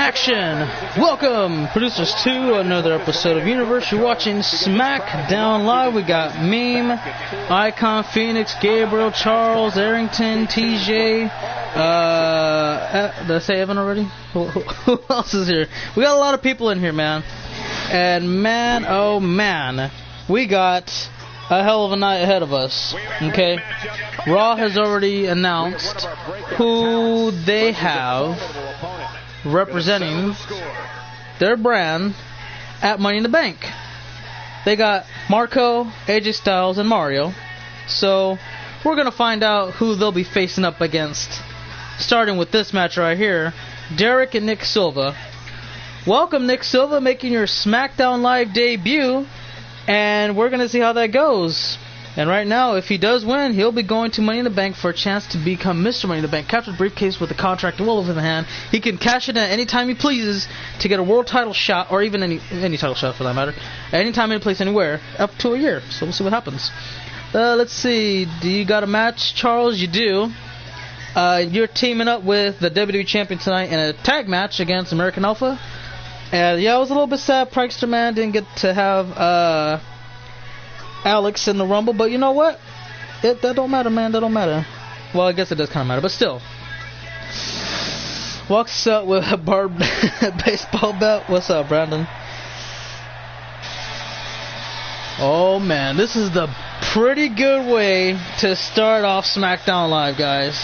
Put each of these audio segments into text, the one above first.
action! Welcome, producers, to another episode of Universe. You're watching SmackDown Live. We got Meme, Icon, Phoenix, Gabriel, Charles, Arrington, TJ. Did I say Evan already? Who else is here? We got a lot of people in here, man. And man, oh man, we got a hell of a night ahead of us. Okay, Raw has already announced who they have representing their brand at Money in the Bank. They got Marco, AJ Styles, and Mario. So we're gonna find out who they'll be facing up against. Starting with this match right here, Derek and Nick Silva. Welcome, Nick Silva, making your SmackDown Live debut. And we're going to see how that goes. And right now, if he does win, he'll be going to Money in the Bank for a chance to become Mr. Money in the Bank. Capture the briefcase with the contract well over the hand. He can cash it in anytime he pleases to get a world title shot, or even any title shot for that matter. Anytime, any place, anywhere, up to a year. So we'll see what happens. Let's see. Do you got a match, Charles? You do. You're teaming up with the WWE Champion tonight in a tag match against American Alpha. And yeah, I was a little bit sad Prankster Man didn't get to have Alex in the Rumble, but you know what? That don't matter, man. That don't matter. Well, I guess it does kind of matter, but still. Walks up with a barbed baseball bat. What's up, Brandon? Oh man, this is the pretty good way to start off SmackDown Live, guys.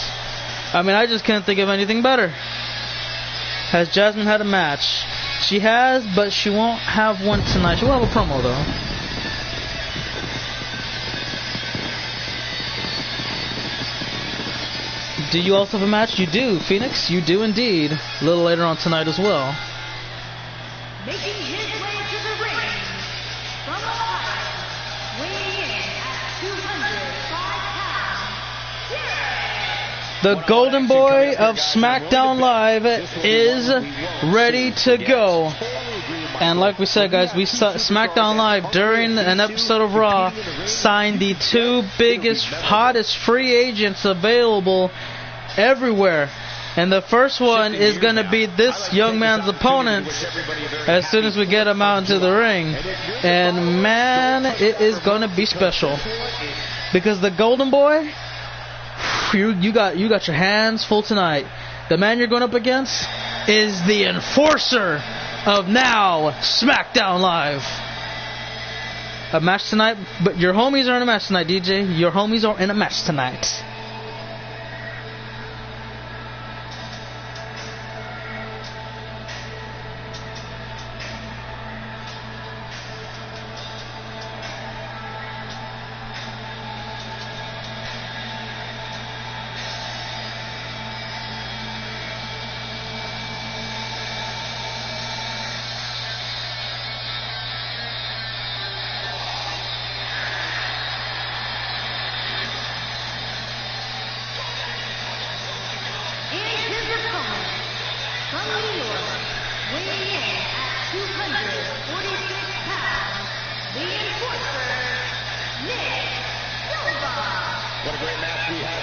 I mean, I just can't think of anything better. Has Jasmine had a match? She has, but she won't have one tonight. She will have a promo, though. Do you also have a match? You do, Phoenix. You do indeed. A little later on tonight as well. Making his way to the ring from Ohio, weighing in at 205 pounds, the Golden Boy of SmackDown Live is ready to go. And like we said, guys, we saw SmackDown Live during an episode of Raw signed the two biggest, hottest free agents available everywhere. And the first one is going to be this young man's opponent as soon as we get him out into the ring. And man, it is going to be special. Because the Golden Boy, you got your hands full tonight. The man you're going up against is the enforcer of now SmackDown Live. A match tonight, but your homies are in a match tonight, DJ. Your homies are in a match tonight.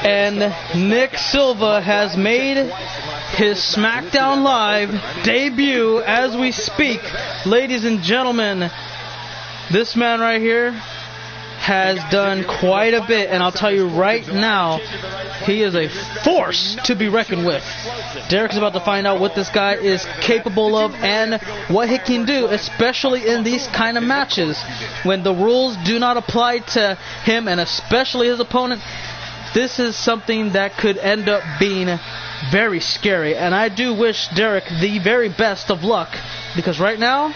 And Nick Silva has made his SmackDown Live debut as we speak. Ladies and gentlemen, this man right here has done quite a bit, and I'll tell you right now, he is a force to be reckoned with. Derek is about to find out what this guy is capable of and what he can do, especially in these kind of matches when the rules do not apply to him and especially his opponent. This is something that could end up being very scary, and I do wish Derek the very best of luck, because right now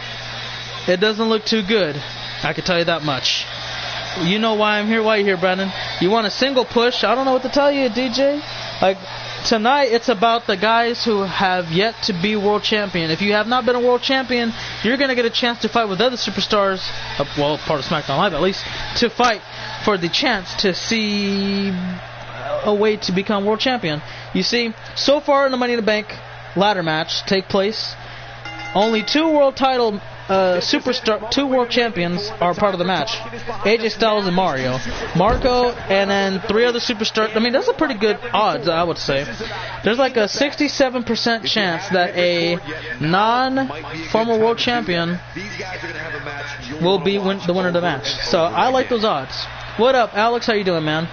it doesn't look too good. I can tell you that much. You know why I'm here? Why are you here, Brandon? You want a single push? I don't know what to tell you, DJ. Like, tonight it's about the guys who have yet to be world champion. If you have not been a world champion, you're going to get a chance to fight with other superstars, well, part of SmackDown Live at least, to fight for the chance to see a way to become world champion. You see, so far in the Money in the Bank ladder match take place, only two world title superstar, 2 world champions are part of the match. AJ Styles and Mario. Marco, and then 3 other superstars. I mean, that's a pretty good odds, I would say. There's like a 67% chance that a non-former world champion will be the winner of the match. So I like those odds. What up, Alex? How you doing, man?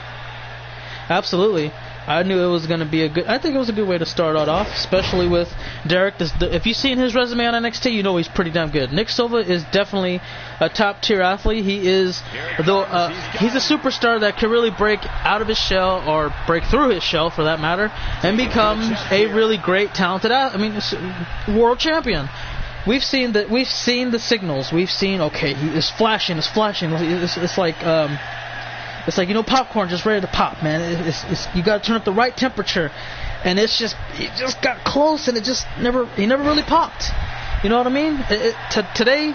Absolutely. I knew it was going to be I think it was a good way to start it off, especially with Derek. If you've seen his resume on NXT, you know he's pretty damn good. Nick Silva is definitely a top-tier athlete. He is, though, he's a superstar that can really break out of his shell, or break through his shell, for that matter, and become a really great, talented, world champion. We've seen the signals. We've seen, okay, he is flashing. It's like, it's like, you know, popcorn just ready to pop, man. You got to turn up the right temperature, and it just got close, and he never really popped. You know what I mean? Today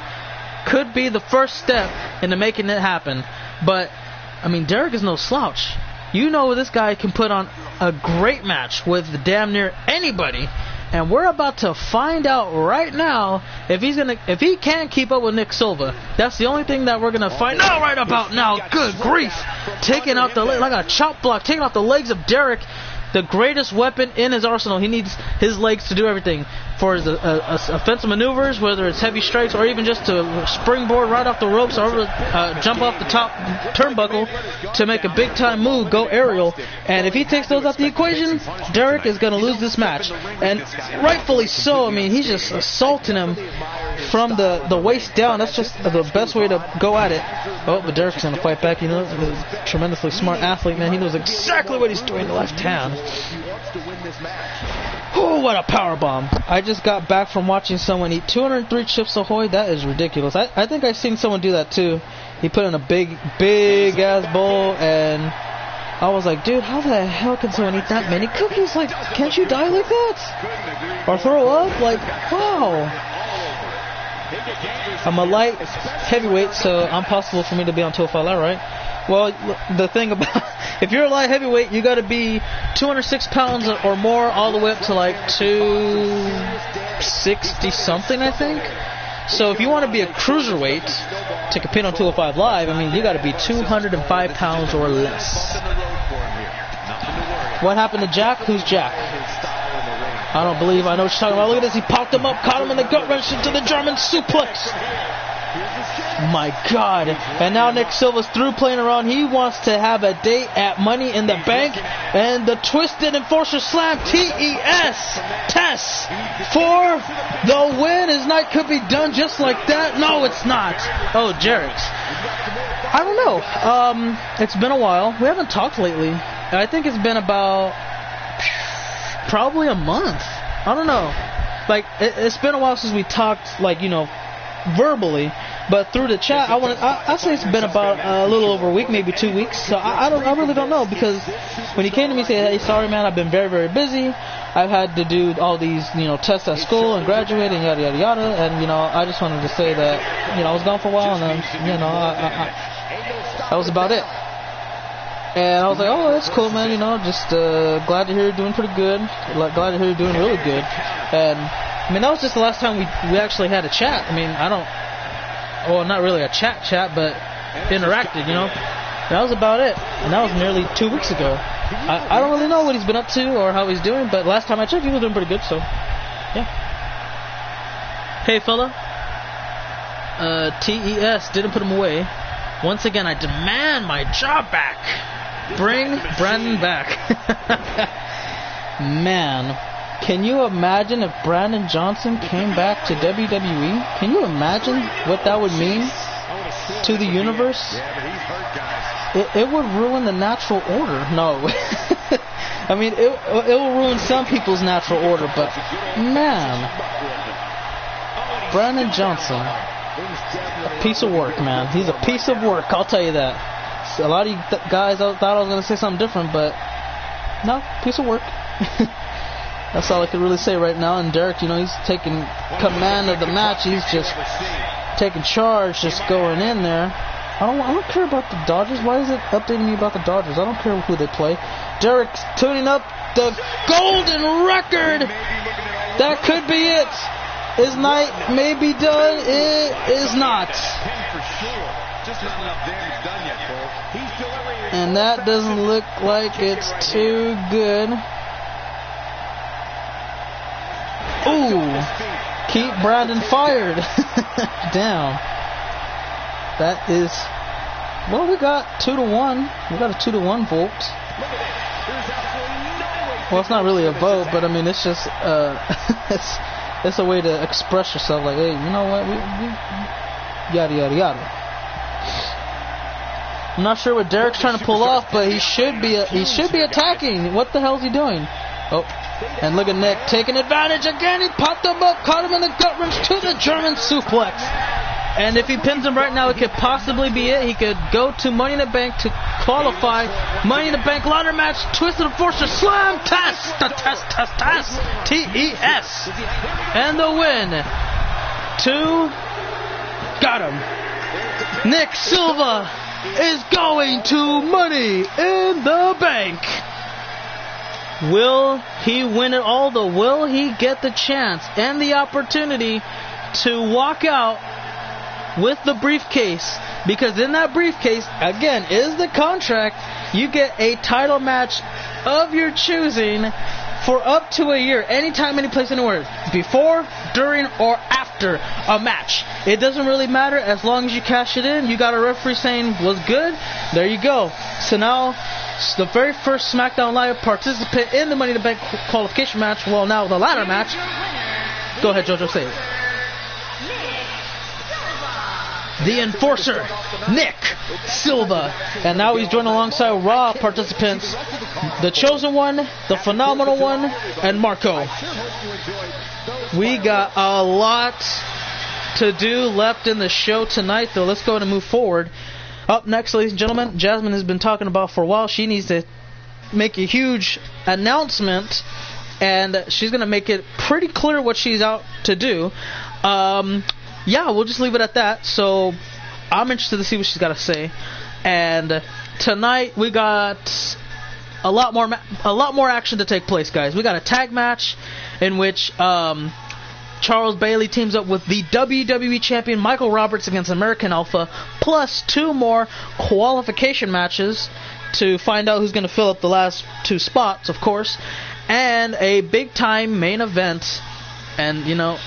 could be the first step into making it happen. But I mean, Derek is no slouch. You know, this guy can put on a great match with damn near anybody. And we're about to find out right now if he can keep up with Nick Silva. That's the only thing that we're gonna find out right about now. Good grief! Taking out like a chop block, taking off the legs of Derek, the greatest weapon in his arsenal. He needs his legs to do everything for his offensive maneuvers, whether it's heavy strikes or even just to springboard right off the ropes or jump off the top turnbuckle to make a big-time move, go aerial. And if he takes those out the equation, Derek is going to lose this match. And rightfully so. I mean, he's just assaulting him from the waist down. That's just the best way to go at it. Oh, but Derek's going to fight back. You know, he's a tremendously smart athlete, man. He knows exactly what he's doing in the left hand. Oh, what a powerbomb. I just got back from watching someone eat 203 Chips Ahoy. That is ridiculous. I think I've seen someone do that too. He put in a big ass bowl, and I was like, dude, how the hell can someone eat that many cookies? Like, can't you die like that? Or throw up? Like, wow. I'm a light heavyweight, so impossible for me to be on 205 Live, right? Well, the thing about, if you're a light heavyweight, you got to be 206 pounds or more, all the way up to like 260 something, I think. So if you want to be a cruiserweight to compete on 205 Live, I mean, you got to be 205 pounds or less. What happened to Jack? Who's Jack? I don't believe I know what you're talking about. Look at this. He popped him up, caught him in the gut wrench into the German suplex. My God. And now Nick Silva's through playing around. He wants to have a date at Money in the Bank. And the Twisted Enforcer Slam, TES, Tess, for the win. His night could be done just like that. No, it's not. Oh, Jarrett's. I don't know. It's been a while. We haven't talked lately. I think it's been about probably a month. I don't know. Like, it's been a while since we talked, like, you know, verbally, but through the chat, I'd say it's been about a little over a week, maybe 2 weeks. So I really don't know, because when he came to me and said, hey, sorry man, I've been very, very busy. I've had to do all these, you know, tests at school and graduate and yada yada yada, and you know, I just wanted to say that, you know, I was gone for a while, and then, you know, that was about it. And I was like, oh, that's cool, man, you know, just glad to hear you're doing pretty good. Glad to hear you're doing really good. And I mean, that was just the last time we actually had a chat. I mean, well, not really a chat, but interacted, you know. That was about it. And that was nearly 2 weeks ago. I don't really know what he's been up to or how he's doing, but last time I checked, he was doing pretty good, so, yeah. Hey, fella. TES didn't put him away. Once again, I demand my job back. Bring Brandon back. Man. Can you imagine if Brandon Johnson came back to WWE? Can you imagine what that would mean to the universe? It would ruin the natural order. No. I mean, it will ruin some people's natural order, but man. Brandon Johnson. A piece of work, man. He's a piece of work, I'll tell you that. A lot of you guys thought I was going to say something different, but no, piece of work. That's all I could really say right now. And Derek, you know, he's taking command of the match. He's just taking charge, just going in there. I don't care about the Dodgers. Why is it updating me about the Dodgers? I don't care who they play. Derek's tuning up the golden record. That could be it. His night may be done. It is not. And that doesn't look like it's too good. Ooh. Keep Brandon fired. Down. That is... Well, we got 2-1. We got a 2-1 vote. Well, it's not really a vote, but I mean, it's just it's a way to express yourself. Like, hey, you know what? We yada yada yada. I'm not sure what Derek's trying to pull off, but he should be attacking. What the hell is he doing? Oh, and look at Nick taking advantage again. He popped him up, caught him in the gut wrench to the German suplex. And if he pins him right now, it could possibly be it. He could go to Money in the Bank to qualify. Money in the Bank ladder match. Twisted Enforcer Slam. Test. T-E-S. And the win. Got him. Nick Silva is going to Money in the Bank. Will he win it all, though? Will he get the chance and the opportunity to walk out with the briefcase? Because in that briefcase, again, is the contract. You get a title match of your choosing for up to a year, anytime, any place, anywhere, before, during, or after a match. It doesn't really matter as long as you cash it in. You got a referee saying was good. There you go. So now, the very first SmackDown Live participant in the Money in the Bank qualification match, well, now the ladder match. Go ahead, JoJo, say it. The Enforcer, Nick Silva. And now he's joined alongside Raw participants, the Chosen One, the Phenomenal One, and Marco. We got a lot to do left in the show tonight, though. Let's go ahead and move forward. Up next, ladies and gentlemen, Jasmine has been talking about for a while. She needs to make a huge announcement, and she's going to make it pretty clear what she's out to do. Yeah, we'll just leave it at that. So I'm interested to see what she's got to say. And tonight we got a lot more action to take place, guys. We got a tag match in which Charles Bailey teams up with the WWE champion Michael Roberts against American Alpha, plus 2 more qualification matches to find out who's going to fill up the last 2 spots, of course, and a big time main event. And you know,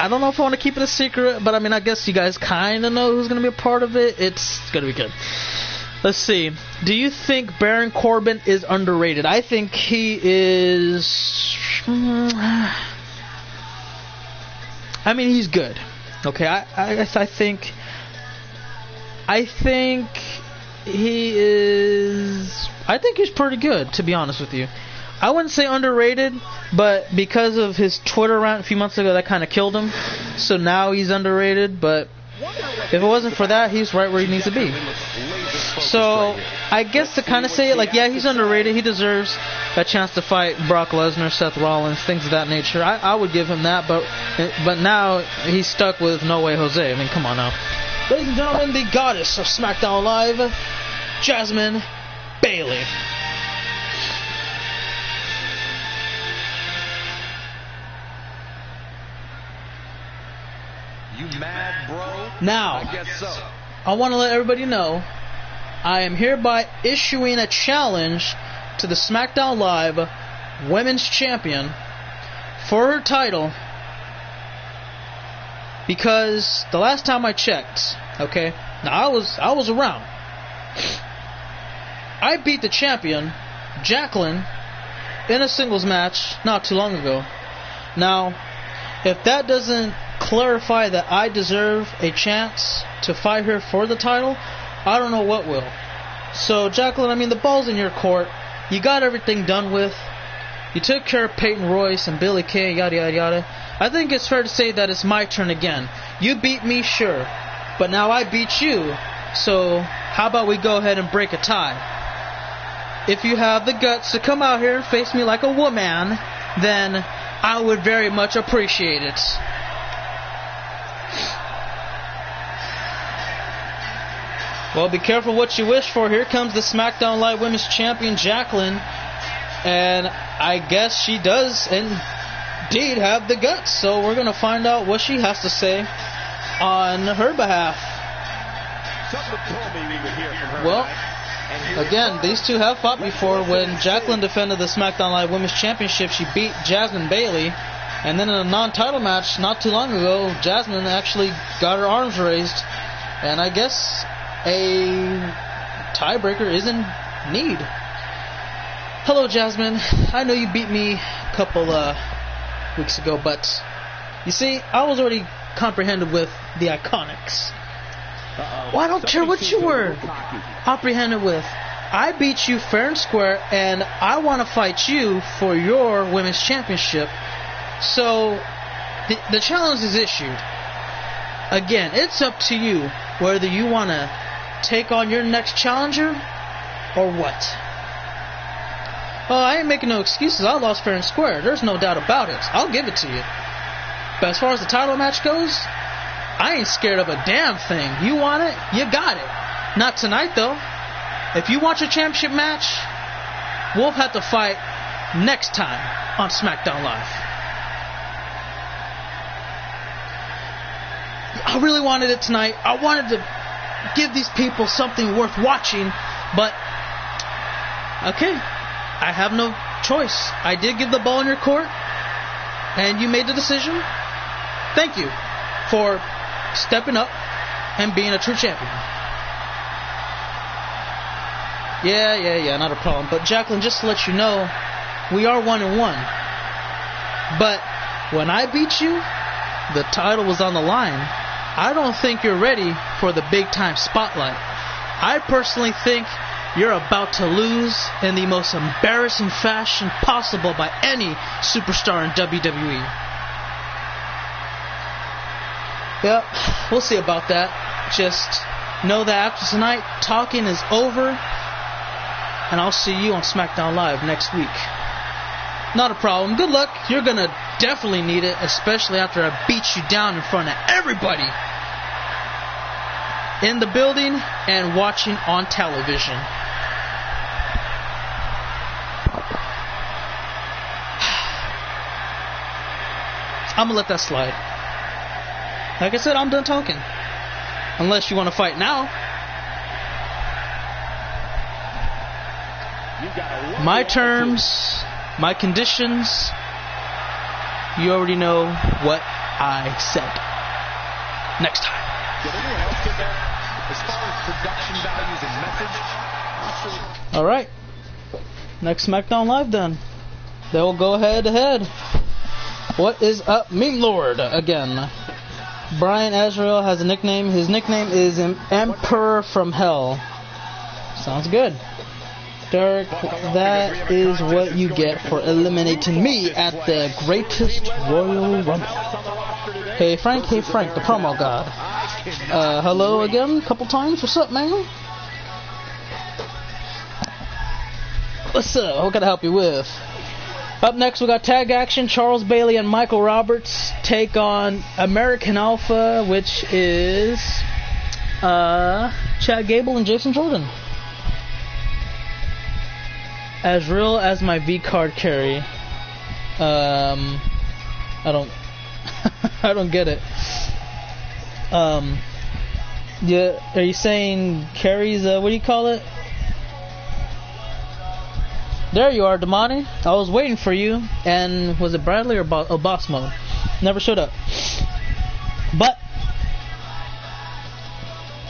I don't know if I want to keep it a secret, but I mean, I guess you guys kind of know who's going to be a part of it. It's going to be good. Let's see. Do you think Baron Corbin is underrated? I think he is... I mean, he's good. Okay, I think he is... I think he's pretty good, to be honest with you. I wouldn't say underrated, but because of his Twitter rant a few months ago, that kind of killed him. So now he's underrated, but if it wasn't for that, he's right where he needs to be. So I guess to kind of say it, like, yeah, he's underrated. He deserves a chance to fight Brock Lesnar, Seth Rollins, things of that nature. I would give him that, but now he's stuck with No Way Jose. I mean, come on now. Ladies and gentlemen, the goddess of SmackDown Live, Jasmine Bailey. You mad, bro? Now, I guess so. I want to let everybody know I am hereby issuing a challenge to the SmackDown Live Women's Champion for her title, because the last time I checked, okay, now I was around. I beat the champion, Jacqueline, in a singles match not too long ago. Now, if that doesn't clarify that I deserve a chance to fight her for the title, I don't know what will. So, Jacqueline, I mean, the ball's in your court. You got everything done with. You took care of Peyton Royce and Billy Kay, yada, yada, yada. I think it's fair to say that it's my turn again. You beat me, sure, but now I beat you. So, how about we go ahead and break a tie? If you have the guts to come out here and face me like a woman, then I would very much appreciate it. Well, be careful what you wish for. Here comes the SmackDown Live Women's Champion, Jacqueline. And I guess she does indeed have the guts. So we're going to find out what she has to say on her behalf. Well, again, these two have fought before. When Jacqueline defended the SmackDown Live Women's Championship, she beat Jasmine Bailey. And then in a non-title match not too long ago, Jasmine actually got her arms raised. And I guess a tiebreaker is in need. Hello, Jasmine. I know you beat me a couple weeks ago, but you see, I was already comprehended with the Iconics. Well, I don't care what you were comprehended with. I beat you fair and square, and I want to fight you for your women's championship. So, the challenge is issued. Again, it's up to you whether you want to take on your next challenger or what. Well, I ain't making no excuses. I lost fair and square. There's no doubt about it. I'll give it to you. But as far as the title match goes, I ain't scared of a damn thing. You want it? You got it. Not tonight, though. If you want your championship match, we'll have to fight next time on SmackDown Live. I really wanted it tonight. I wanted to give these people something worth watching, but okay, I have no choice. I did give the ball in your court, and you made the decision. Thank you for stepping up and being a true champion. Yeah, not a problem. But Jacqueline, just to let you know, we are 1-1. But when I beat you, the title was on the line. I don't think you're ready for the big time spotlight. I personally think you're about to lose in the most embarrassing fashion possible by any superstar in WWE. Yep, we'll see about that. Just know that after tonight, talking is over, and I'll see you on SmackDown Live next week. Not a problem. Good luck. You're going to definitely need it, especially after I beat you down in front of everybody in the building and watching on television. I'm going to let that slide. Like I said, I'm done talking. Unless you want to fight now. My terms, my conditions, you already know what I said. Next time. Did anyone else get that? As far as production values and message, alright. Next SmackDown Live then. They will go head to head. What is up, Meme Lord? Again. Brian Azrael has a nickname. His nickname is Emperor from Hell. Sounds good. Derek, that is what you get for eliminating me at the Greatest Royal Rumble. Hey Frank, the promo god. Hello again, a couple times. What's up, man? What's up? What can I help you with? Up next, we got tag action. Charles Bailey and Michael Roberts take on American Alpha, which is Chad Gable and Jason Jordan. As real as my V card carry. I don't I don't get it. Yeah, are you saying carries what do you call it? There you are, Damani. I was waiting for you. And was it Bradley or Boss Mode? Never showed up. But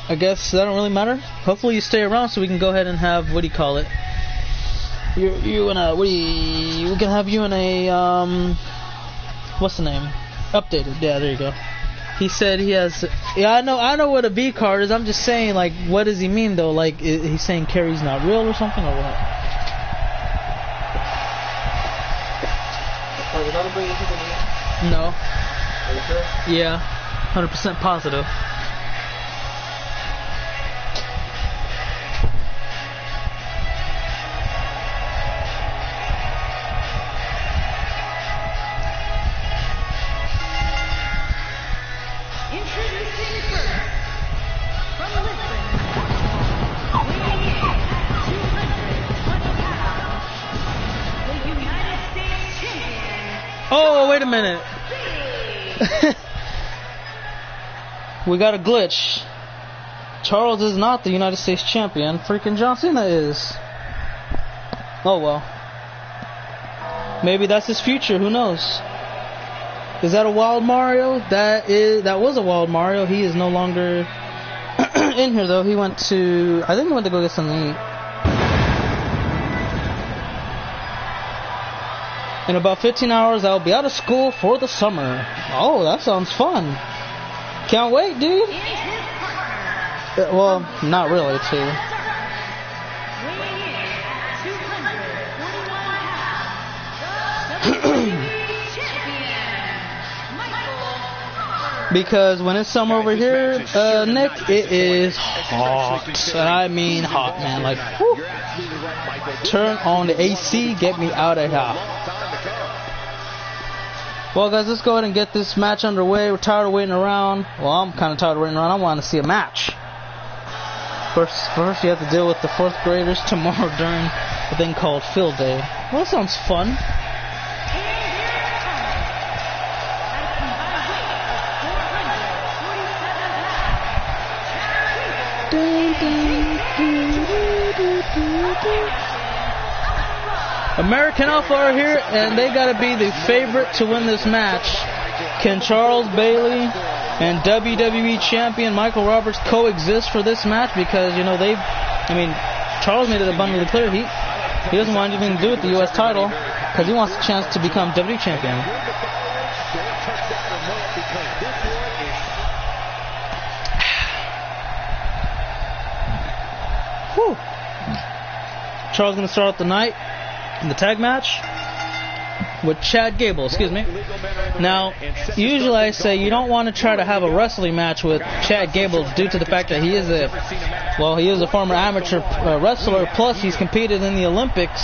I guess that don't really matter. Hopefully you stay around so we can go ahead and have, what do you call it? You in a, we can have you in a what's the name? Updated. Yeah, there you go. He said he has. Yeah, I know what a V card is. I'm just saying, like, what does he mean though? Like, he's saying carry's not real or something, or what? No. Are you sure? Yeah, 100% positive. Introducing first, from Lisbon, weighing in at 220 pounds, the United States champion. Oh, wait wait a minute. We got a glitch. Charles is not the United States champion. Freaking John Cena is. Oh well. Maybe that's his future. Who knows? Is that a wild Mario? That was a wild Mario. He is no longer in here though. He went to. I think he went to go get something to eat. In about 15 hours, I'll be out of school for the summer. Oh, that sounds fun. Can't wait, dude. Well, not really, too. Because when it's summer over here, Nick, it is hot. I mean hot, man. Like, whew. Turn on the AC, get me out of here. Well, guys, let's go ahead and get this match underway. We're tired of waiting around. Well, I'm kind of tired of waiting around. I want to see a match. First, you have to deal with the 4th graders tomorrow during a thing called Field Day. Well, that sounds fun. American Alpha are here, and they got to be the favorite to win this match. Can Charles Bailey and WWE champion Michael Roberts coexist for this match? Because, you know, Charles made it abundantly clear he doesn't want anything to do with the U.S. title because he wants a chance to become WWE champion. Whew. Charles going to start off the night in the tag match with Chad Gable, excuse me. Now, usually I say you don't want to try to have a wrestling match with Chad Gable due to the fact that he is a former amateur wrestler, plus he's competed in the Olympics.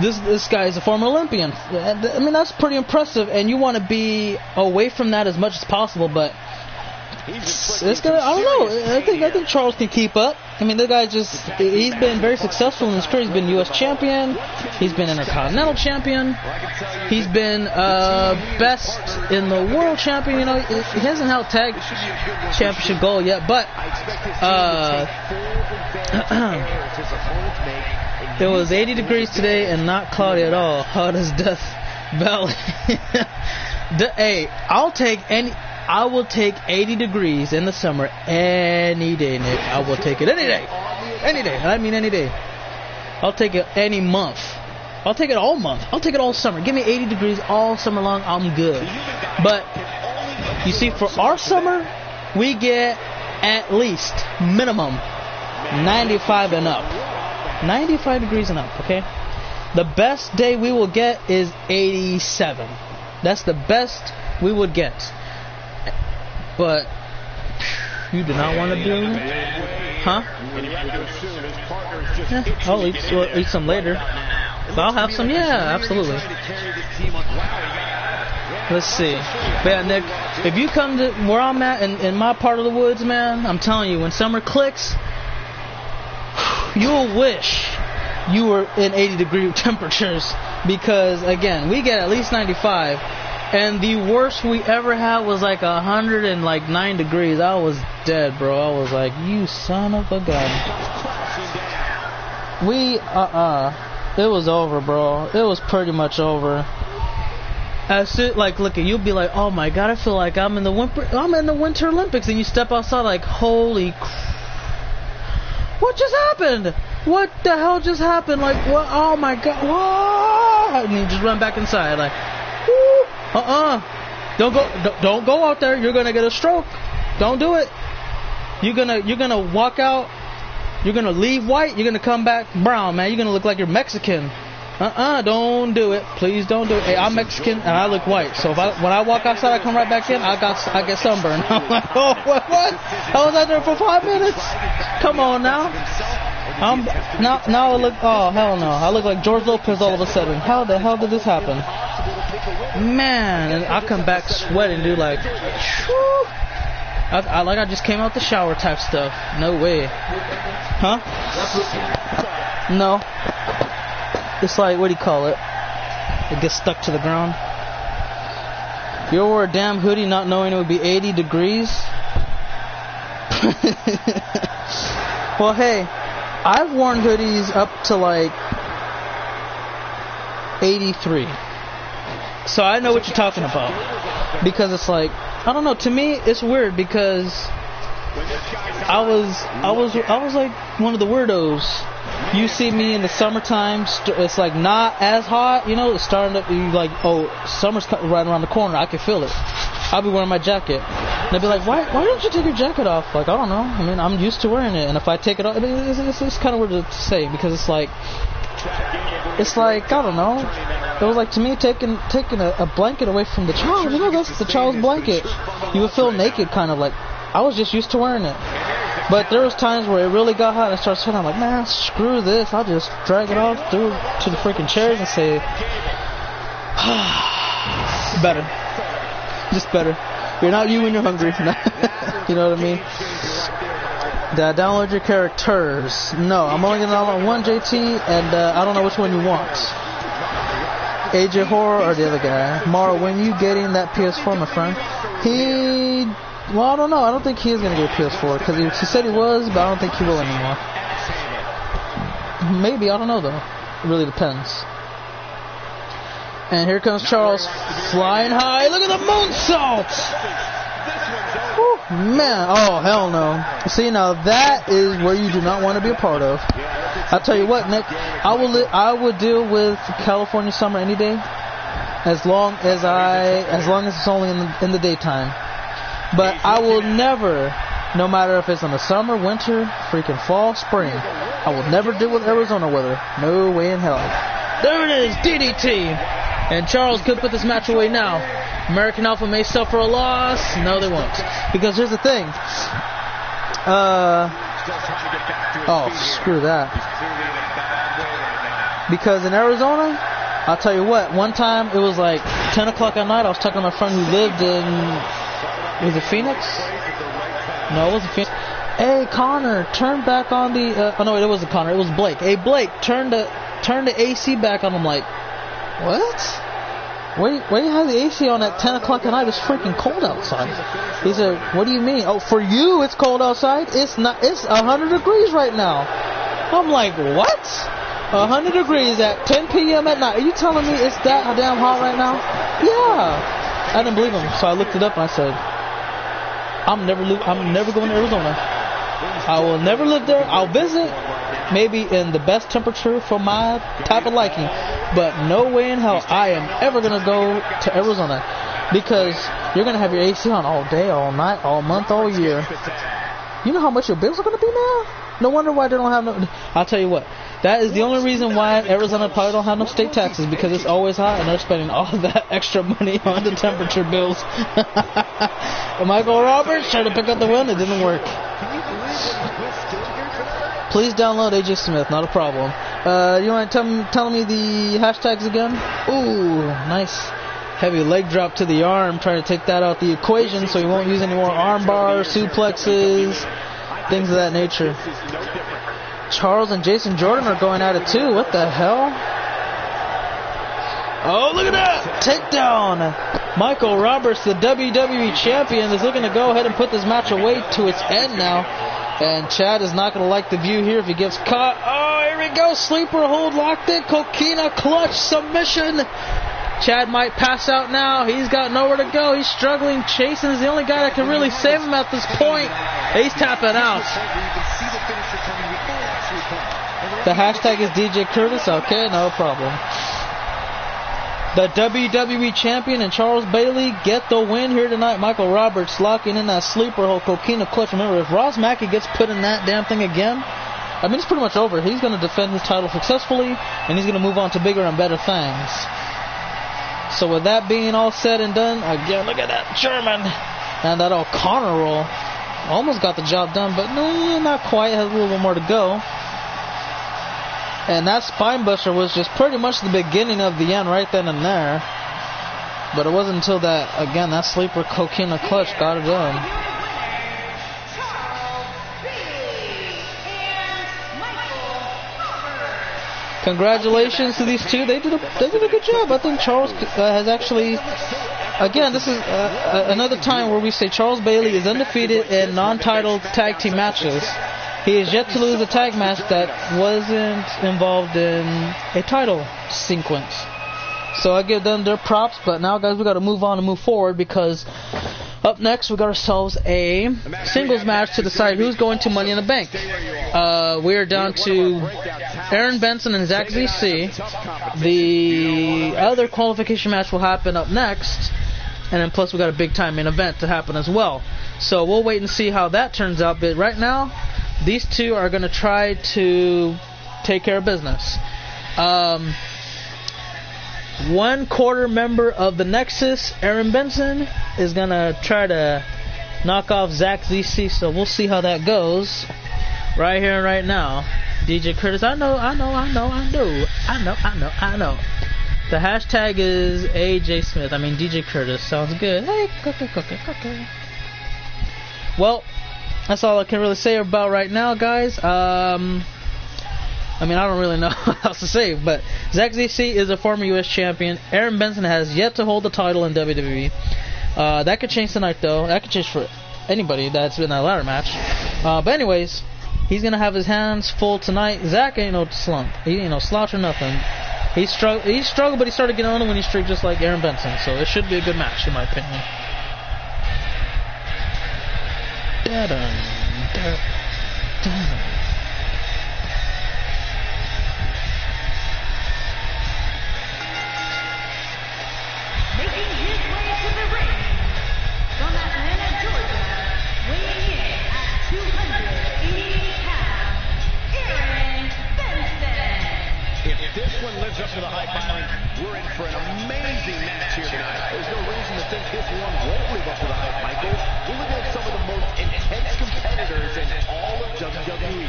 This guy is a former Olympian. I mean, that's pretty impressive, and you want to be away from that as much as possible, but this guy, I don't know. I think Charles can keep up. I mean, the guy he's been very successful in his career. He's been U.S. champion. He's been Intercontinental champion. He's been best in the world champion. You know, he hasn't held tag championship gold yet, but it was 80 degrees today and not cloudy at all. Hot as Death Valley. Hey, I will take 80 degrees in the summer any day, Nick. I will take it any day. Any day. I mean any day. I'll take it any month. I'll take it all month. I'll take it all summer. Give me 80 degrees all summer long. I'm good. But, you see, for our summer, we get at least minimum 95 and up. 95 degrees and up, okay? The best day we will get is 87. That's the best we would get. But you do not want to do it? Huh? Yeah, I'll eat some later. But I'll have some, yeah, absolutely. Let's see. But yeah, Nick, if you come to where I'm at in my part of the woods, man, I'm telling you, when summer clicks, you'll wish you were in 80-degree temperatures. Because, again, we get at least 95. And the worst we ever had was like 109 degrees. I was dead, bro. I was like, you son of a gun. It was over, bro. It was pretty much over. Look, you'll be like, oh my god, I feel like I'm in the Winter Olympics, and you step outside like, holy what just happened? What the hell just happened? Like, what? Oh my god, what? And you just run back inside, like, whoo. Don't go out there. You're gonna get a stroke. Don't do it. You're gonna walk out. You're gonna leave white. You're gonna come back brown, man. You're gonna look like you're Mexican. Don't do it. Please don't do it. Hey, I'm Mexican and I look white. So when I walk outside, I come right back in. I get sunburned. I'm like, oh, what? I was out there for 5 minutes. Come on now. Now I look. Oh hell no. I look like George Lopez all of a sudden. How the hell did this happen? Man, and I come back sweating, dude, like, whew. I just came out the shower type stuff. No way. Huh? No. it's like, what do you call it? It gets stuck to the ground. You ever wear a damn hoodie not knowing it would be 80 degrees? Well, hey, I've worn hoodies up to like 83. So I know what you're talking about. Because it's like, I don't know, to me it's weird because I was like one of the weirdos. You see me in the summertime, it's like not as hot, you know, it's starting to be like, oh, summer's right around the corner, I can feel it. I'll be wearing my jacket. And they'll be like, why don't you take your jacket off? Like, I don't know. I mean, I'm used to wearing it. And if I take it off, it's kind of weird to say because it's like, I don't know. It was like, to me, taking a blanket away from the child. You know, that's the child's blanket. You would feel naked, kind of like. I was just used to wearing it. But there was times where it really got hot and I started sweating. I'm like, man, screw this. I'll just drag it off through to the freaking chairs and say, better. Just better. You're not you when you're hungry. You know what I mean? Did I download your characters? No, I'm only going to download one JT, and I don't know which one you want. AJ Horror or the other guy? Mara, when you getting that PS4, my friend? Well, I don't know. I don't think he is going to get a PS4, because he said he was, but I don't think he will anymore. Maybe, I don't know though. It really depends. And here comes Charles flying high. Look at the moonsault! Woo, man, oh hell no. See, now that is where you do not want to be a part of. I'll tell you what, Nick, I would deal with California summer any day, as long as it's only in the daytime. But I will never, no matter if it's in the summer, winter, freaking fall, spring, I will never deal with Arizona weather. No way in hell. There it is, DDT. And Charles could put this match away now. American Alpha may suffer a loss. No, they won't. Because here's the thing. Oh, screw that. Because in Arizona, I'll tell you what, one time it was like 10 o'clock at night. I was talking to my friend who lived in, was it Phoenix? No, it wasn't Phoenix. Hey, Connor, turn back on the, oh no, it wasn't Connor, it was Blake. Hey, Blake, turn the AC back on. I'm like, what? Why do you have the AC on at 10 o'clock at night? It's freaking cold outside. He said, what do you mean? Oh, for you it's cold outside? It's not. It's 100 degrees right now. I'm like, what? 100 degrees at 10 p.m. at night. Are you telling me it's that damn hot right now? Yeah. I didn't believe him, so I looked it up and I said, I'm never going to Arizona. I will never live there. I'll visit, maybe in the best temperature for my type of liking, but no way in hell I am ever going to go to Arizona, because you're going to have your AC on all day, all night, all month, all year. You know how much your bills are going to be now? No wonder why they don't have no. I'll tell you what, that is the only reason why Arizona probably don't have no state taxes, because it's always hot and they're spending all that extra money on the temperature bills. Michael Roberts tried to pick up the win, it didn't work. Please download AJ Smith, not a problem. You want to tell me the hashtags again? Ooh, nice. Heavy leg drop to the arm, trying to take that out the equation so he won't use any more arm bars, suplexes, things of that nature. Charles and Jason Jordan are going at it too. What the hell? Oh, look at that! Takedown! Michael Roberts, the WWE champion, is looking to go ahead and put this match away to its end now. And Chad is not going to like the view here if he gets caught. Oh, here we go. Sleeper hold locked in. Coquina clutch submission. Chad might pass out now. He's got nowhere to go. He's struggling. Chasen is the only guy that can really save him at this point. He's tapping out. The hashtag is DJ Curtis. Okay, no problem. The WWE champion and Charles Bailey get the win here tonight. Michael Roberts locking in that sleeper hold coquina clutch. Remember, if Ross Mackey gets put in that damn thing again, I mean, it's pretty much over. He's going to defend his title successfully, and he's going to move on to bigger and better things. So with that being all said and done, again, look at that German and that O'Connor roll. Almost got the job done, but no, not quite. Has a little bit more to go. And that spinebuster was just pretty much the beginning of the end right then and there. But it wasn't until that, again, that sleeper coquina clutch got it done. Congratulations to these two. They did a good job. I think Charles has actually. Again, this is another time where we say Charles Bailey is undefeated in non-title tag team matches. He is yet to lose a tag match that wasn't involved in a title sequence. So I give them their props, but now, guys, we got to move on and move forward, because up next we got ourselves a singles match to decide who's going to Money in the Bank. We are down to Aaron Benson and Zach ZC. The other qualification match will happen up next, and then plus we got a big time main event to happen as well. So we'll wait and see how that turns out. But right now, these two are going to try to take care of business. 1/4 member of the Nexus, Aaron Benson, is going to try to knock off Zach ZC, so we'll see how that goes right here and right now. DJ Curtis, I know. The hashtag is AJ Smith. I mean, DJ Curtis. Sounds good. Hey, okay. Well, that's all I can really say about right now, guys. I mean, I don't really know what else to say, but Zach ZC is a former U.S. champion. Aaron Benson has yet to hold the title in WWE. That could change tonight, though. That could change for anybody that's in that ladder match. But anyways, he's going to have his hands full tonight. Zach ain't no slump. He ain't no slouch or nothing. He struggled, but he started getting on the winning streak just like Aaron Benson. So it should be a good match, in my opinion. Making his way to the ring from Atlanta, Georgia, weighing in at 288 pounds, Aaron Benson. If this one lives up to the hype, Byron, we're in for an amazing match here tonight. There's no reason to think this one won't live up to the hype, Michael. We're looking at some of the most intense competitors in all of WWE.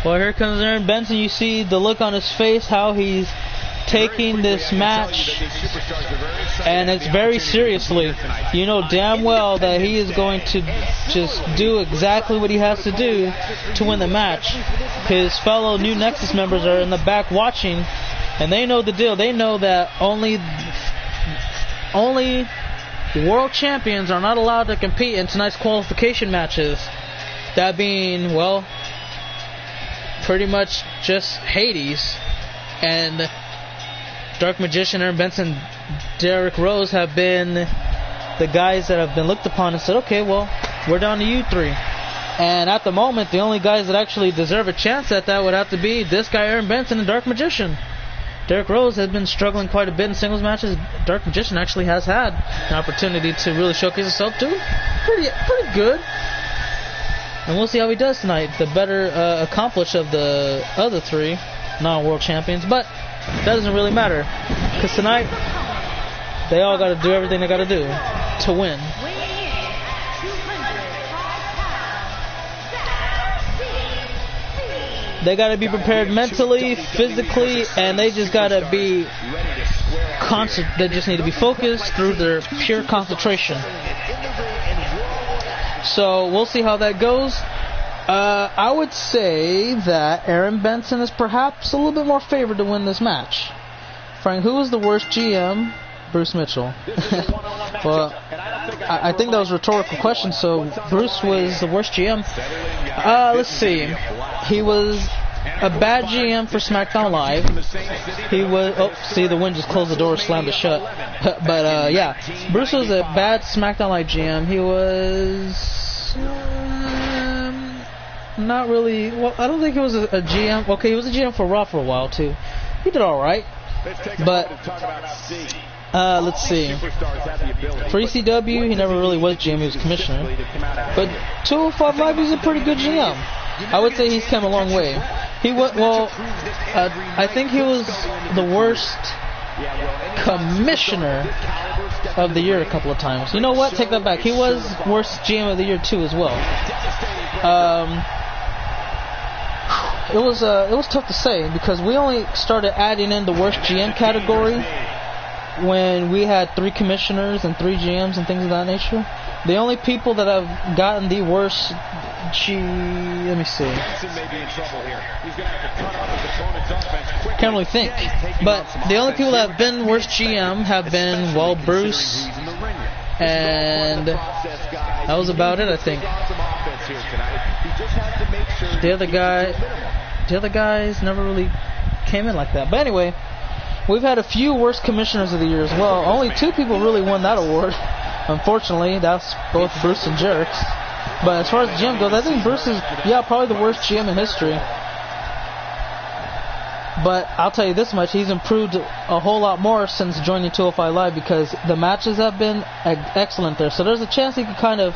Well, here comes Aaron Benson. You see the look on his face, how he's taking this match, and it's very seriously. You know damn well that he is going to just do exactly what he has to do to win the match. His fellow New Nexus members are in the back watching, and they know the deal. They know that only world champions are not allowed to compete in tonight's qualification matches. That being, well, pretty much just Hades and Dark Magician, Aaron Benson, Derrick Rose have been the guys that have been looked upon and said, okay, well, we're down to you three. And at the moment, the only guys that actually deserve a chance at that would have to be this guy, Aaron Benson, and Dark Magician. Derrick Rose has been struggling quite a bit in singles matches. Dark Magician actually has had an opportunity to really showcase himself too. Pretty good. And we'll see how he does tonight. The better accomplished of the other three non-world champions. But that doesn't really matter, because tonight they all got to do everything they got to do to win. Weighing in at 205 pounds, They got to be prepared mentally, physically, and they just got to be they just need to be focused through their pure concentration. So we'll see how that goes. I would say that Aaron Benson is perhaps a little bit more favored to win this match. Frank, who was the worst GM? Bruce Mitchell. Well, I think that was a rhetorical question, so Bruce was the worst GM. Let's see. He was a bad GM for SmackDown Live. He was... Oh, see, the wind just closed the door, slammed it shut. But, yeah. Bruce was a bad SmackDown Live GM. He was... not really... Well, I don't think he was a GM. Okay, he was a GM for Raw for a while, too. He did alright. But... let's see. For ECW, he never really was GM, he was commissioner. But 205 Live, he's a pretty good GM. I would say he's come a long way. He was, well, I think he was the worst commissioner of the year a couple of times. You know what? Take that back. He was worst GM of the year too as well. It was tough to say, because we only started adding in the worst GM category when we had 3 commissioners and 3 GMs and things of that nature. The only people that have gotten the worst Let me see. Benson may be in trouble here. He's going to have to cut off his opponent's offense quickly. Can't really think. But the only people that have been worst GM have been, well, Bruce, and that was about it, I think. The other guys never really came in like that. But anyway, we've had a few worst commissioners of the year as well. Only 2 people really won that award. Unfortunately, that's both Bruce and Jerks. But as far as GM goes, I think Bruce is, probably the worst GM in history. But I'll tell you this much, he's improved a whole lot more since joining 205 Live because the matches have been excellent there. So there's a chance he could kind of,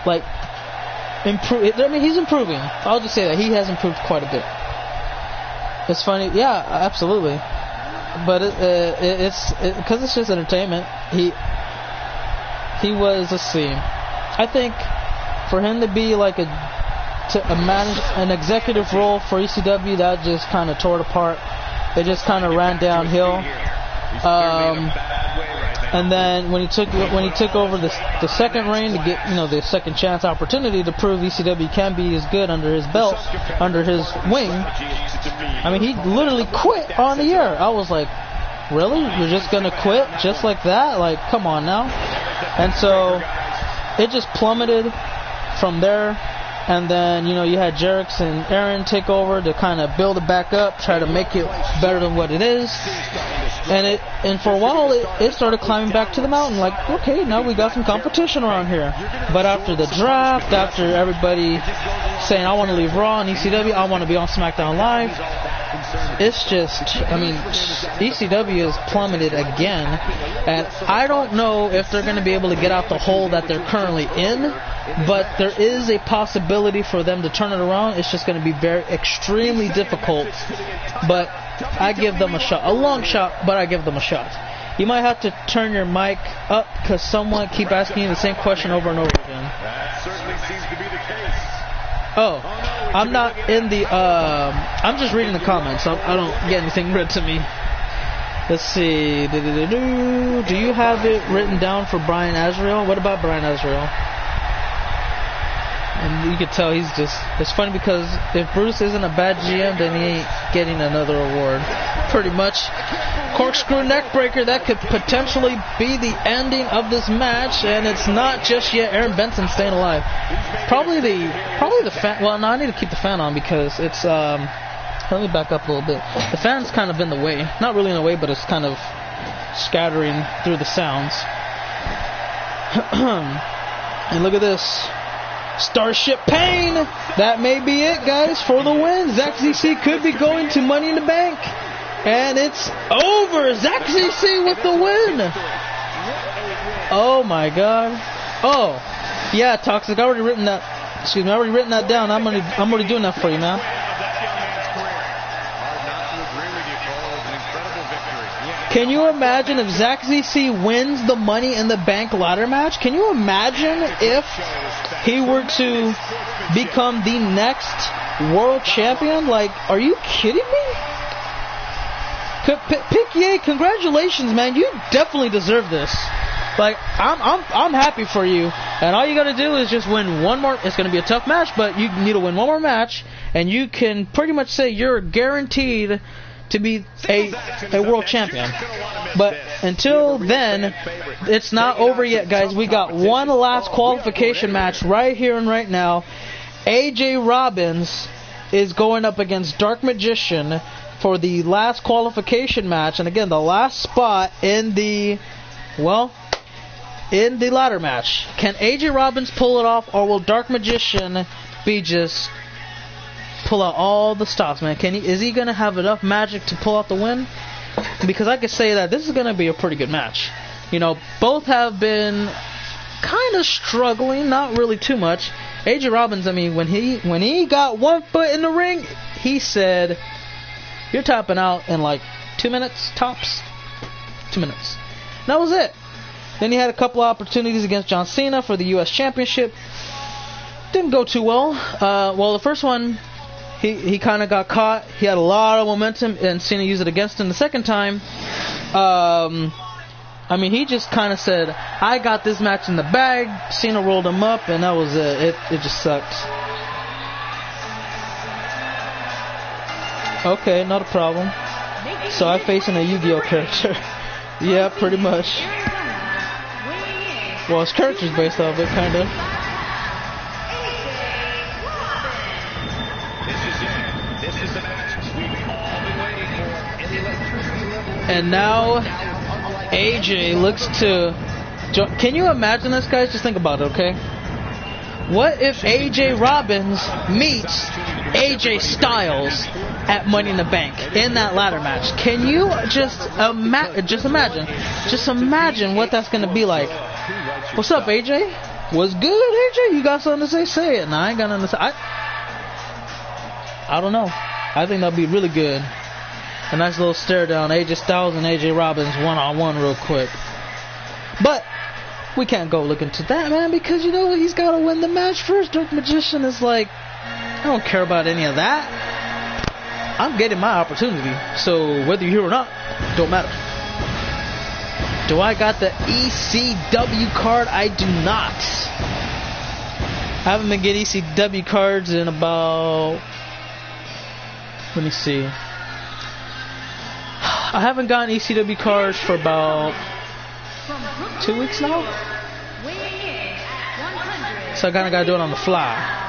like, improve. I mean, he's improving. I'll just say that. He has improved quite a bit. It's funny. Yeah, absolutely. But it's because it's just entertainment. He was, let's see, I think for him to be like manage an executive role for ECW, that just kind of tore it apart. It just kind of ran downhill. And then when he took over the second reign to get the second chance opportunity to prove ECW can be as good under his belt, under his wing. I mean, he literally quit on the air. I was like, really? You're just gonna quit just like that? Like, come on now. And so it just plummeted from there. And then, you had Jerix and Aaron take over to kind of build it back up, try to make it better than what it is. And for a while, it started climbing back to the mountain. Like, okay, now we got some competition around here. But after the draft, after everybody saying, I want to leave Raw and ECW, I want to be on SmackDown Live, it's just, ECW has plummeted again. And I don't know if they're going to be able to get out the hole that they're currently in. But there is a possibility for them to turn it around. It's just going to be extremely difficult. But I give them a shot. A long shot, but I give them a shot. You might have to turn your mic up because someone keep asking you the same question over and over again. That certainly seems to be the case. Oh, I'm not in the... I'm just reading the comments. I don't get anything read to me. Let's see. Do you have it written down for Brian Azrael? What about Brian Azrael? And you can tell he's just... It's funny because if Bruce isn't a bad GM, then he ain't getting another award. Pretty much. Corkscrew neckbreaker, that could potentially be the ending of this match, and it's not just yet Aaron Benson staying alive. Probably the fan... Well, no, I need to keep the fan on because it's... Let me back up a little bit. The fan's kind of in the way. Not really in the way, but it's kind of scattering through the sounds. And look at this. Starship Pain! That may be it, guys, for the win. Zach ZC could be going to Money in the Bank. And it's over. Zach ZC with the win. Oh, my God. Oh, yeah, Toxic. I already written that. Excuse me, I already written that down. I'm already doing that for you, man. Can you imagine if Zach ZC wins the Money in the Bank ladder match? Can you imagine if he were to become the next world champion? Like, are you kidding me? Piquier, congratulations, man. You definitely deserve this. Like, I'm happy for you. And all you got to do is just win one more. It's going to be a tough match, but you need to win one more match, and you can pretty much say you're guaranteed to be a world champion. But until then, it's not over yet, guys. We got one last qualification match right here and right now. AJ Robbins is going up against Dark Magician for the last qualification match, and again, the last spot in the ladder match. Can AJ Robbins pull it off, or will Dark Magician be just pull out all the stops, man? Is he going to have enough magic to pull out the win? Because I could say that this is going to be a pretty good match. Both have been kind of struggling, not really too much. AJ Robbins, I mean, when he got 1 foot in the ring, he said, you're tapping out in like 2 minutes, tops. 2 minutes. And that was it. Then he had a couple of opportunities against John Cena for the U.S. Championship. Didn't go too well. The first one, he kind of got caught. He had a lot of momentum, and Cena used it against him. The second time, I mean, he just kind of said, I got this match in the bag. Cena rolled him up, and that was it. It just sucked. Okay, not a problem. So I'm facing a Yu-Gi-Oh character. Yeah, pretty much. Well, his character's based off it, kind of. This is the match we've all been waiting for. And the electricity level. And now AJ looks to. Can you imagine this, guys? Just think about it, okay? What if AJ Robbins meets AJ Styles at Money in the Bank in that ladder match? Can you just imagine? Just imagine what that's gonna be like. What's up, AJ? What's good, AJ? You got something to say? Say it. Nah, I ain't got nothing to say. I don't know. I think that'd be really good. A nice little stare down, AJ Styles and AJ Robbins one-on-one real quick. But we can't go look into that, man, because you know he's got to win the match first. Dark Magician is like, I don't care about any of that. I'm getting my opportunity, so whether you're here or not, don't matter. Do I got the ECW card? I do not. I haven't been getting ECW cards in about, let me see. I haven't gotten ECW cards for about 2 weeks now. So I kind of got to do it on the fly.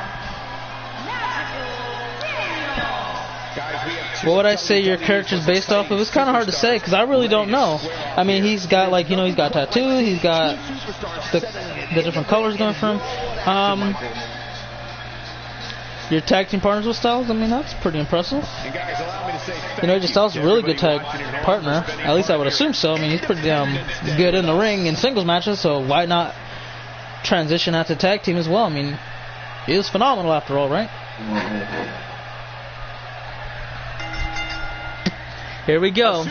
What would I say your character's based off of? It's kind of hard to say because I really don't know. I mean, he's got like, you know, he's got tattoos, he's got the different colors going from. Your tag team partners with Styles, I mean, that's pretty impressive. You know, AJ Styles is a really good tag partner. At least I would assume so. I mean, he's pretty damn good in the ring in singles matches, so why not transition out to tag team as well? I mean, he is phenomenal after all, right? Here we go.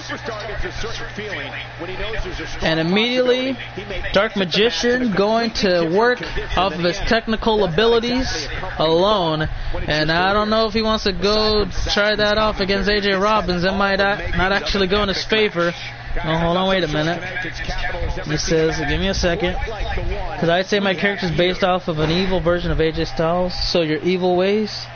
And immediately, Dark Magician going to work off of his technical abilities alone. And I don't know if he wants to go try that off against AJ Robbins. It might not actually go in his favor. Oh, hold on, wait a minute. He says, give me a second. Because I'd say my character's based off of an evil version of AJ Styles. So your evil ways?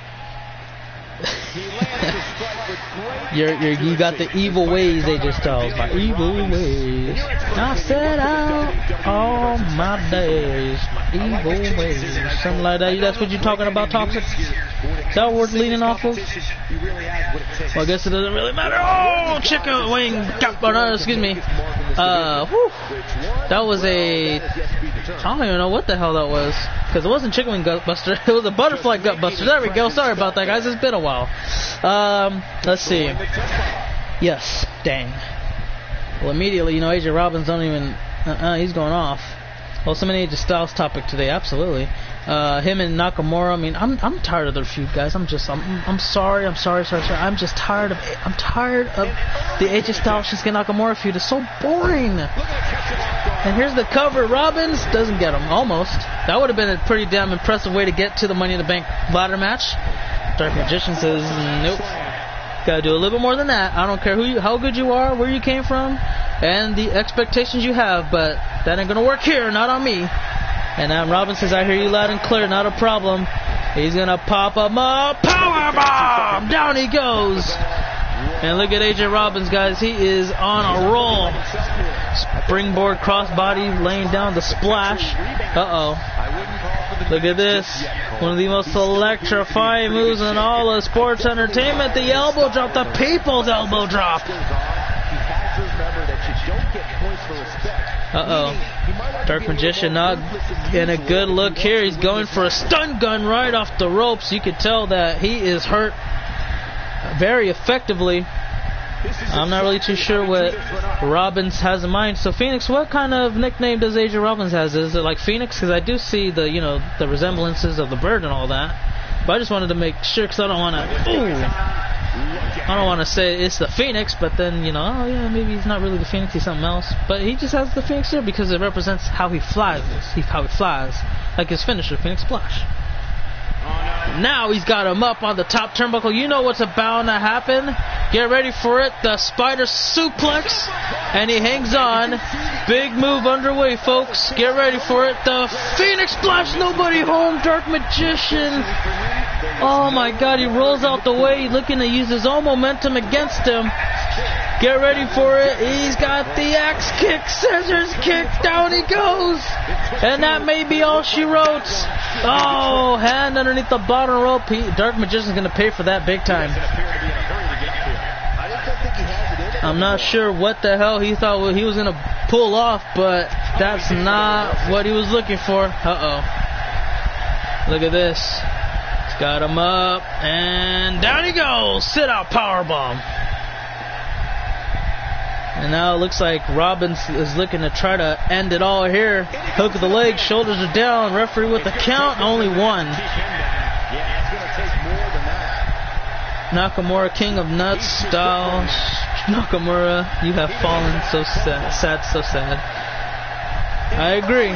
You got the evil ways, AJ Styles. My evil ways. I set out all my days. My evil ways. Something like that. That's what you're talking about, Toxic? Is that what we're leaning off of? Well, I guess it doesn't really matter. Oh, chicken wing. Excuse me. Whew. That was a... I don't even know what the hell that was. Because it wasn't chicken wing gut buster. It was a butterfly gut buster. There we go. Sorry about that, guys. It's been a while. Let's see. Yes. Dang. Well, immediately, you know, AJ Robbins don't even... he's going off. Well, some AJ Styles topic today. Absolutely. Him and Nakamura. I mean, I'm tired of their feud, guys. I'm sorry. I'm just tired of the AJ Styles Shinsuke Nakamura feud. It's so boring. And here's the cover. Robbins doesn't get him. Almost. That would have been a pretty damn impressive way to get to the Money in the Bank ladder match. Dark Magician says, nope. Gotta do a little bit more than that. I don't care how good you are, where you came from, and the expectations you have, but that ain't gonna work here, not on me. And now Robbins says, I hear you loud and clear, not a problem. He's gonna pop him up. Power bomb! Down he goes. And look at AJ Robbins, guys. He is on a roll. Springboard crossbody laying down the splash. Uh-oh. Look at this. One of the most electrifying moves in all of sports entertainment. The elbow drop. The people's elbow drop. Uh-oh. Dark Magician not in a good look here. He's going for a stun gun right off the ropes. You could tell that he is hurt very effectively. I'm not really too sure what Robbins has in mind. So Phoenix, what kind of nickname does AJ Robbins has? Is it like Phoenix? Because I do see the, you know, the resemblances of the bird and all that. But I just wanted to make sure, because I don't want to say it's the Phoenix, but then, you know, oh yeah, maybe he's not really the Phoenix, he's something else. But he just has the Phoenix here because it represents how he flies. How he flies, like his finisher, Phoenix Splash. Now he's got him up on the top turnbuckle. You know what's about to happen. Get ready for it. The spider suplex. And he hangs on. Big move underway, folks. Get ready for it. The Phoenix Splash, nobody home. Dark Magician. Oh my God, he rolls out the way, looking to use his own momentum against him. Get ready for it. He's got the axe kick, scissors kick. Down he goes. And that may be all she wrote. Oh, hand underneath the bottom rope. Dark Magician's going to pay for that big time. I'm not sure what the hell he thought he was going to pull off, but that's not what he was looking for. Uh-oh. Look at this. He's got him up, and down he goes. Sit out powerbomb. And now it looks like Robbins is looking to try to end it all here. Hook of the leg, shoulders are down. Referee with the count, only one. Nakamura, King of Nuts style. Nakamura, you have fallen. So sad, so sad. I agree.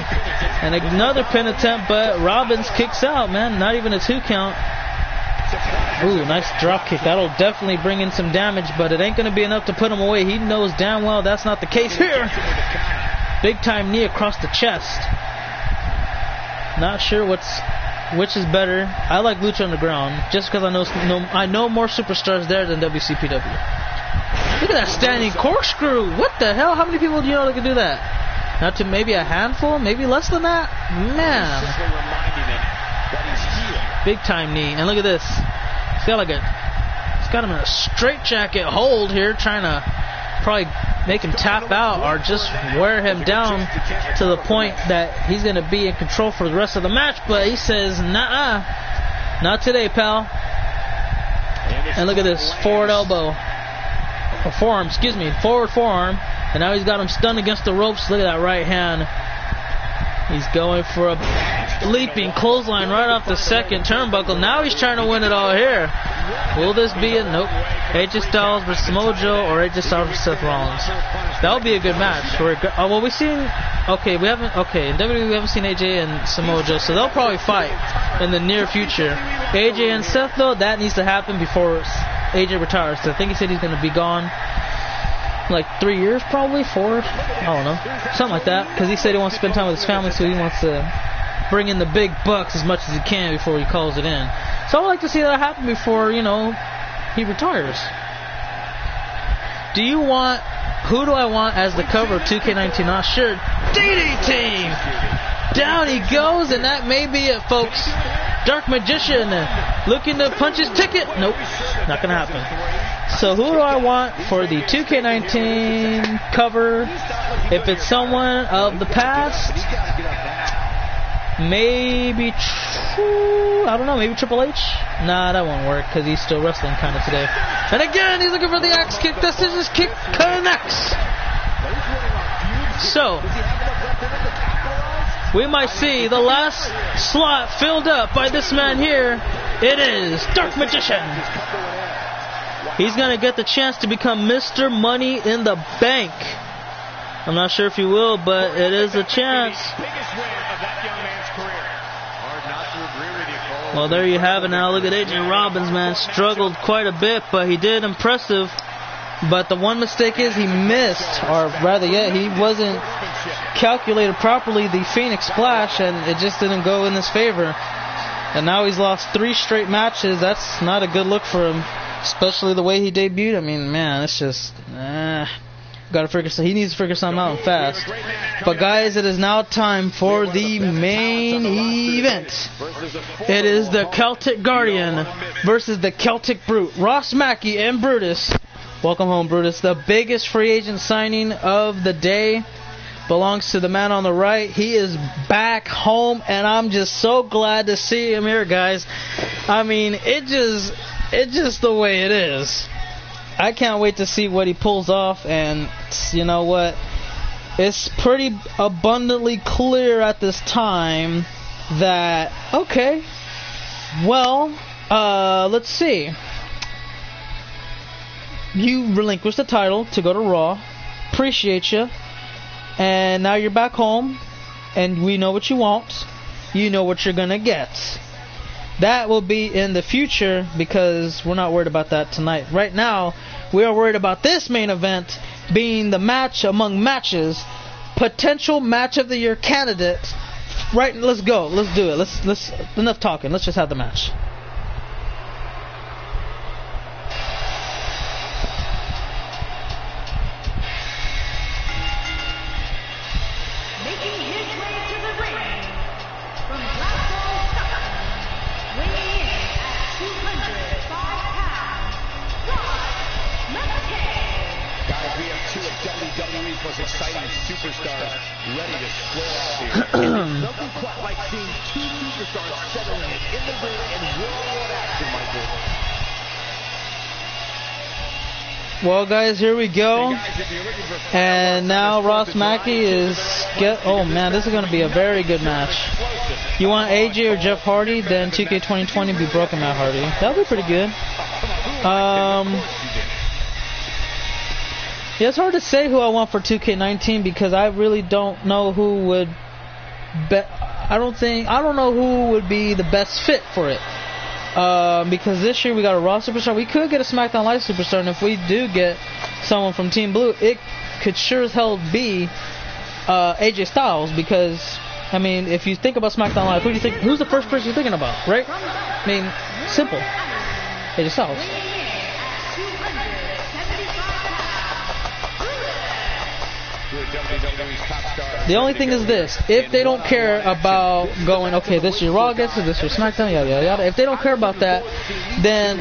And another pin attempt, but Robbins kicks out, man. Not even a 2 count. Ooh, nice drop kick. That'll definitely bring in some damage, but it ain't going to be enough to put him away. He knows damn well that's not the case here. Big time knee across the chest. Not sure which is better. I like Lucha Underground just because I know more superstars there than WCPW. Look at that standing corkscrew. What the hell? How many people do you know that can do that? Not to maybe a handful, maybe less than that? Man. Big time knee. And look at this. He's got him in a straitjacket hold here, trying to probably make him tap out or just wear him down to the point that he's going to be in control for the rest of the match. But he says, nah, not today, pal. And look at this forward elbow. Or forearm, excuse me. Forward forearm. And now he's got him stunned against the ropes. Look at that right hand. He's going for a leaping clothesline right off the second turnbuckle. Now he's trying to win it all here. Will this be it? Nope. AJ Styles versus Mojo or AJ Styles versus Seth Rollins. That'll be a good match. Well, we've seen. Okay, in WWE we haven't seen AJ and Samoa, so they'll probably fight in the near future. AJ and Seth, though, that needs to happen before AJ retires. So I think he said he's going to be gone like 3 years, probably 4. I don't know, something like that. Because he said he wants to spend time with his family, so he wants to bring in the big bucks as much as he can before he calls it in. So I'd like to see that happen before, he retires. Who do I want as the cover of 2K18? Not sure. DDT! Down he goes, and that may be it, folks. Dark Magician looking to punch his ticket. Nope, not going to happen. So who do I want for the 2K19 cover? If it's someone of the past, maybe, I don't know, maybe Triple H? Nah, that won't work because he's still wrestling kind of today. And again, he's looking for the axe kick. The scissors kick connects. So, we might see the last slot filled up by this man here. It is Dark Magician. He's going to get the chance to become Mr. Money in the Bank. I'm not sure if he will, but it is a chance. Well, there you have it now. Look at AJ Robbins, man. Struggled quite a bit, but he did impressive. But the one mistake is he missed, or rather yet, he wasn't calculated properly the Phoenix Splash, and it just didn't go in his favor. And now he's lost 3 straight matches. That's not a good look for him, especially the way he debuted. I mean, man, it's just... he needs to figure something out fast. But guys, it is now time for the main event. It is the Celtic Guardian versus the Celtic Brute. Ross Mackey and Brutus. Welcome home, Brutus. The biggest free agent signing of the day belongs to the man on the right. He is back home, and I'm just so glad to see him here, guys. I mean, it's just the way it is. I can't wait to see what he pulls off, and you know what? It's pretty abundantly clear at this time that, okay, well, let's see. You relinquished the title to go to Raw. Appreciate you. And now you're back home, and we know what you want. You know what you're going to get. That will be in the future because we're not worried about that tonight. Right now, we are worried about this main event being the match among matches. potential match of the year candidates. Right, let's go. Let's do it. Let's enough talking. Let's just have the match. Making his way to the ring from Glasgow, Scotland, weighing in at 205 pounds, Ross McKay. Guys, we have two of WWE's most exciting superstars ready to square off here. And there's nothing quite like seeing two superstars settling in the ring in one-on-one action, Michael. Well, guys, here we go. And now Ross Mackey is oh man, this is going to be a very good match. You want AJ or Jeff Hardy? Then 2K 2020 be broken Matt Hardy. That'll be pretty good. Yeah, it's hard to say who I want for 2K19 because I really don't know who would I don't know who would be the best fit for it. Because this year we got a Raw superstar. We could get a SmackDown Live superstar, and if we do get someone from Team Blue, it could sure as hell be AJ Styles. Because I mean, if you think about SmackDown Live, who's the first person you're thinking about, right? I mean, simple. AJ Styles. The only thing is this: if they don't care about going, okay, this year Raw gets it, this year SmackDown, yada yada yada. If they don't care about that, then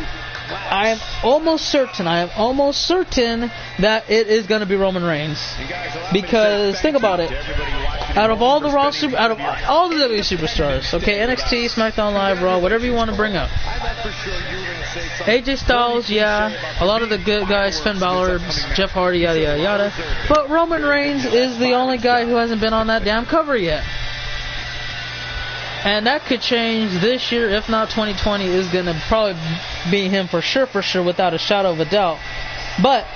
I am almost certain that it is going to be Roman Reigns. Because think about it: out of all the out of all the WWE superstars, okay, NXT, SmackDown Live, Raw, whatever you want to bring up, AJ Styles, yeah, a lot of the good guys, Finn Balor, Jeff Hardy, yada yada yada. But Roman Reigns is the only guy who hasn't been on that damn cover yet. And that could change this year, if not 2020 is going to probably be him for sure, without a shadow of a doubt. But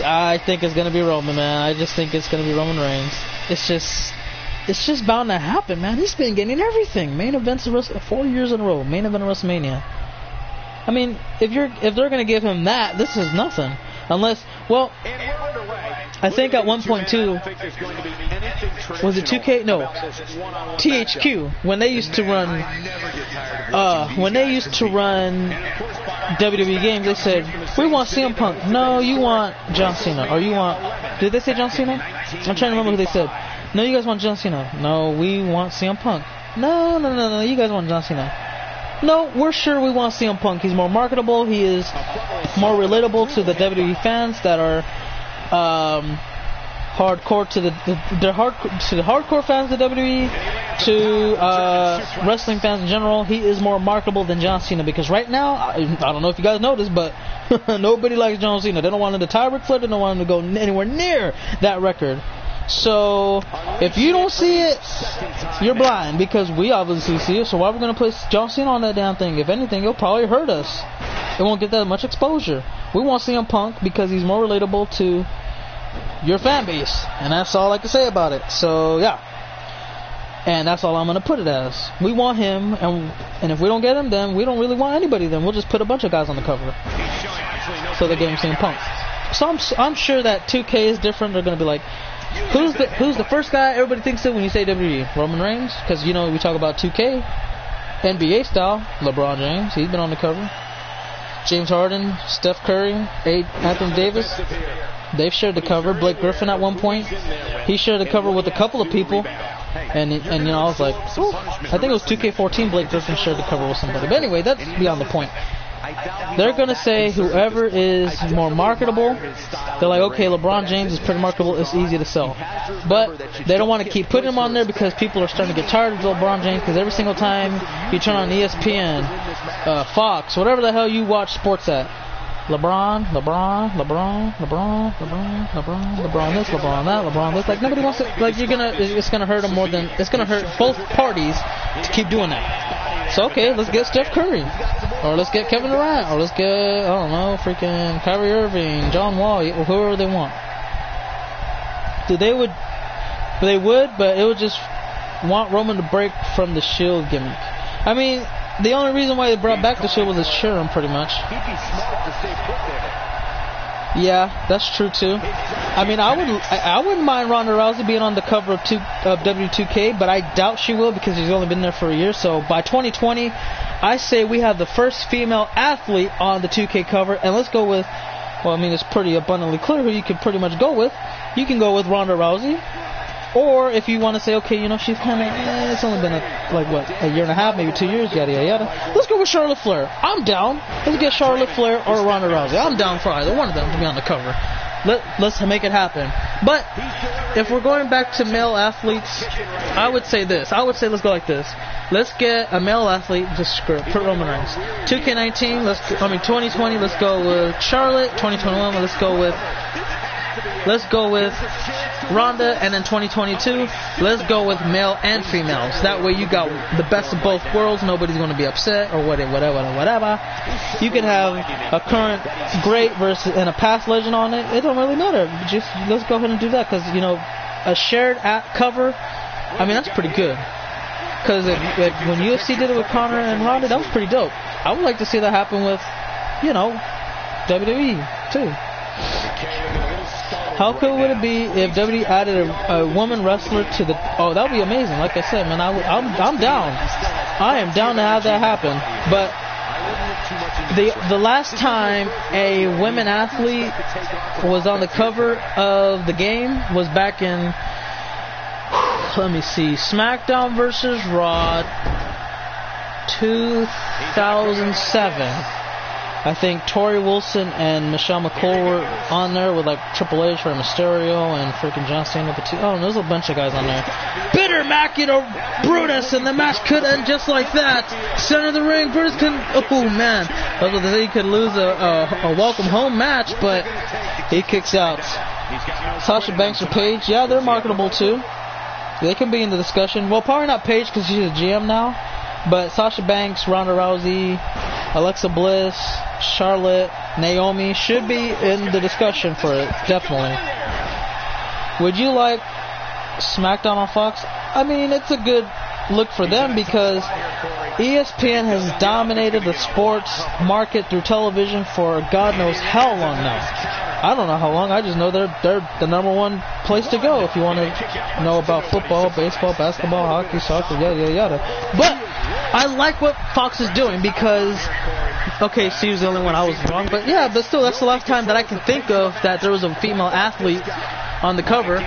I think it's going to be Roman, man. I just think it's going to be Roman Reigns. It's just bound to happen, man. He's been getting everything. Main events 4 years in a row. Main event of WrestleMania. I mean, if they're going to give him that, this is nothing. Unless, well, I think at 1.2 was it 2K? No, THQ. When they used to run WWE games, they said, "We want CM Punk." No, you want John Cena. Or you want? Did they say John Cena? I'm trying to remember who they said. No, you guys want John Cena. No, we want CM Punk. No, you guys want John Cena. No, we're sure we want CM Punk. He's more marketable. He is more relatable to the WWE fans that are hardcore to the hardcore fans of WWE, to wrestling fans in general. He is more marketable than John Cena, because right now, I don't know if you guys noticed, but nobody likes John Cena. They don't want him to tie Ric Flair. They don't want him to go anywhere near that record. So if you don't see it, you're blind, because we obviously see it. So why are we going to put John Cena on that damn thing? If anything, it'll probably hurt us. It won't get that much exposure. We want CM Punk because he's more relatable to your fan base, and that's all I can say about it. So yeah, and that's all I'm going to put it as. We want him, and if we don't get him, then we don't really want anybody. Then we'll just put a bunch of guys on the cover. So they give him CM Punk. So I'm sure that 2K is different. They're going to be like, who's the first guy everybody thinks of when you say WWE? Roman Reigns? Because, you know, we talk about 2K, NBA style, LeBron James, he's been on the cover. James Harden, Steph Curry, Anthony Davis, they've shared the cover. Blake Griffin at one point, he shared the cover with a couple of people. And you know, I was like, ooh, I think it was 2K14 Blake Griffin shared the cover with somebody. But anyway, that's beyond the point. They're going to say whoever is more marketable. They're like, okay, LeBron James is pretty marketable, it's easy to sell. But they don't want to keep putting him on there because people are starting to get tired of LeBron James, because every single time you turn on ESPN, Fox, whatever the hell you watch sports at, LeBron this, LeBron that, LeBron this. Like, nobody wants to, like, it's going to hurt them more than, it's going to hurt both parties to keep doing that. So, okay, let's get Steph Curry. Or let's get Kevin Durant. Or let's get, I don't know, freaking Kyrie Irving, John Wall, whoever they want. They would, but it would just want Roman to break from the Shield gimmick. I mean, the only reason why they brought back the Shield was his serum, pretty much. Yeah, that's true too. I mean, I wouldn't mind Ronda Rousey being on the cover of WWE2K, but I doubt she will because she's only been there for a year. So by 2020, I say we have the first female athlete on the 2K cover, and let's go with. Well, I mean, it's pretty abundantly clear who you could pretty much go with. You can go with Ronda Rousey, or if you want to say, okay, you know, she's kind of, it's only been a year and a half, maybe 2 years, yada yada yada. Let's go with Charlotte Flair. I'm down. Let's get Charlotte Flair or Ronda Rousey. I'm down for either one of them to be on the cover. Let's make it happen. But if we're going back to male athletes, I would say this. I would say let's go like this. Let's get a male athlete. Just screw it. Put Roman Reigns. 2K19. 2020. Let's go with Charlotte. 2021. Let's go with Ronda, and then 2022, let's go with male and females. That way you got the best of both worlds. Nobody's going to be upset or whatever. You can have a current great versus and a past legend on it. It don't really matter. Just let's go ahead and do that because, you know, a shared cover, I mean, that's pretty good. Because when UFC did it with Conor and Ronda, that was pretty dope. I would like to see that happen with, you know, WWE too. How cool would it be if WWE added a woman wrestler to the... Oh, that would be amazing. Like I said, man, I'm down. I am down to have that happen. But the last time a women athlete was on the cover of the game was back in... Let me see. SmackDown versus Raw 2007. I think Tori Wilson and Michelle McCool were on there with like Triple H, Rey Mysterio, and freaking John Cena. Oh, there's a bunch of guys on there. Bitter Mac, you know, Brutus, and the match could end just like that. Center of the ring, Brutus can. Oh man, I was going to say he could lose a welcome home match, but he kicks out. Sasha Banks or Paige, yeah, they're marketable too. They can be in the discussion. Well, probably not Paige because she's a GM now, but Sasha Banks, Ronda Rousey, Alexa Bliss, Charlotte, Naomi should be in the discussion for it, definitely. Would you like SmackDown on Fox? I mean, it's a good look for them because ESPN has dominated the sports market through television for God knows how long now. I don't know how long, I just know they're the number one place to go if you want to know about football, baseball, basketball, hockey, soccer, yada yada yada. But I like what Fox is doing because, okay, Steve's the only one I was wrong, but yeah, but still, that's the last time that I can think of that there was a female athlete on the cover,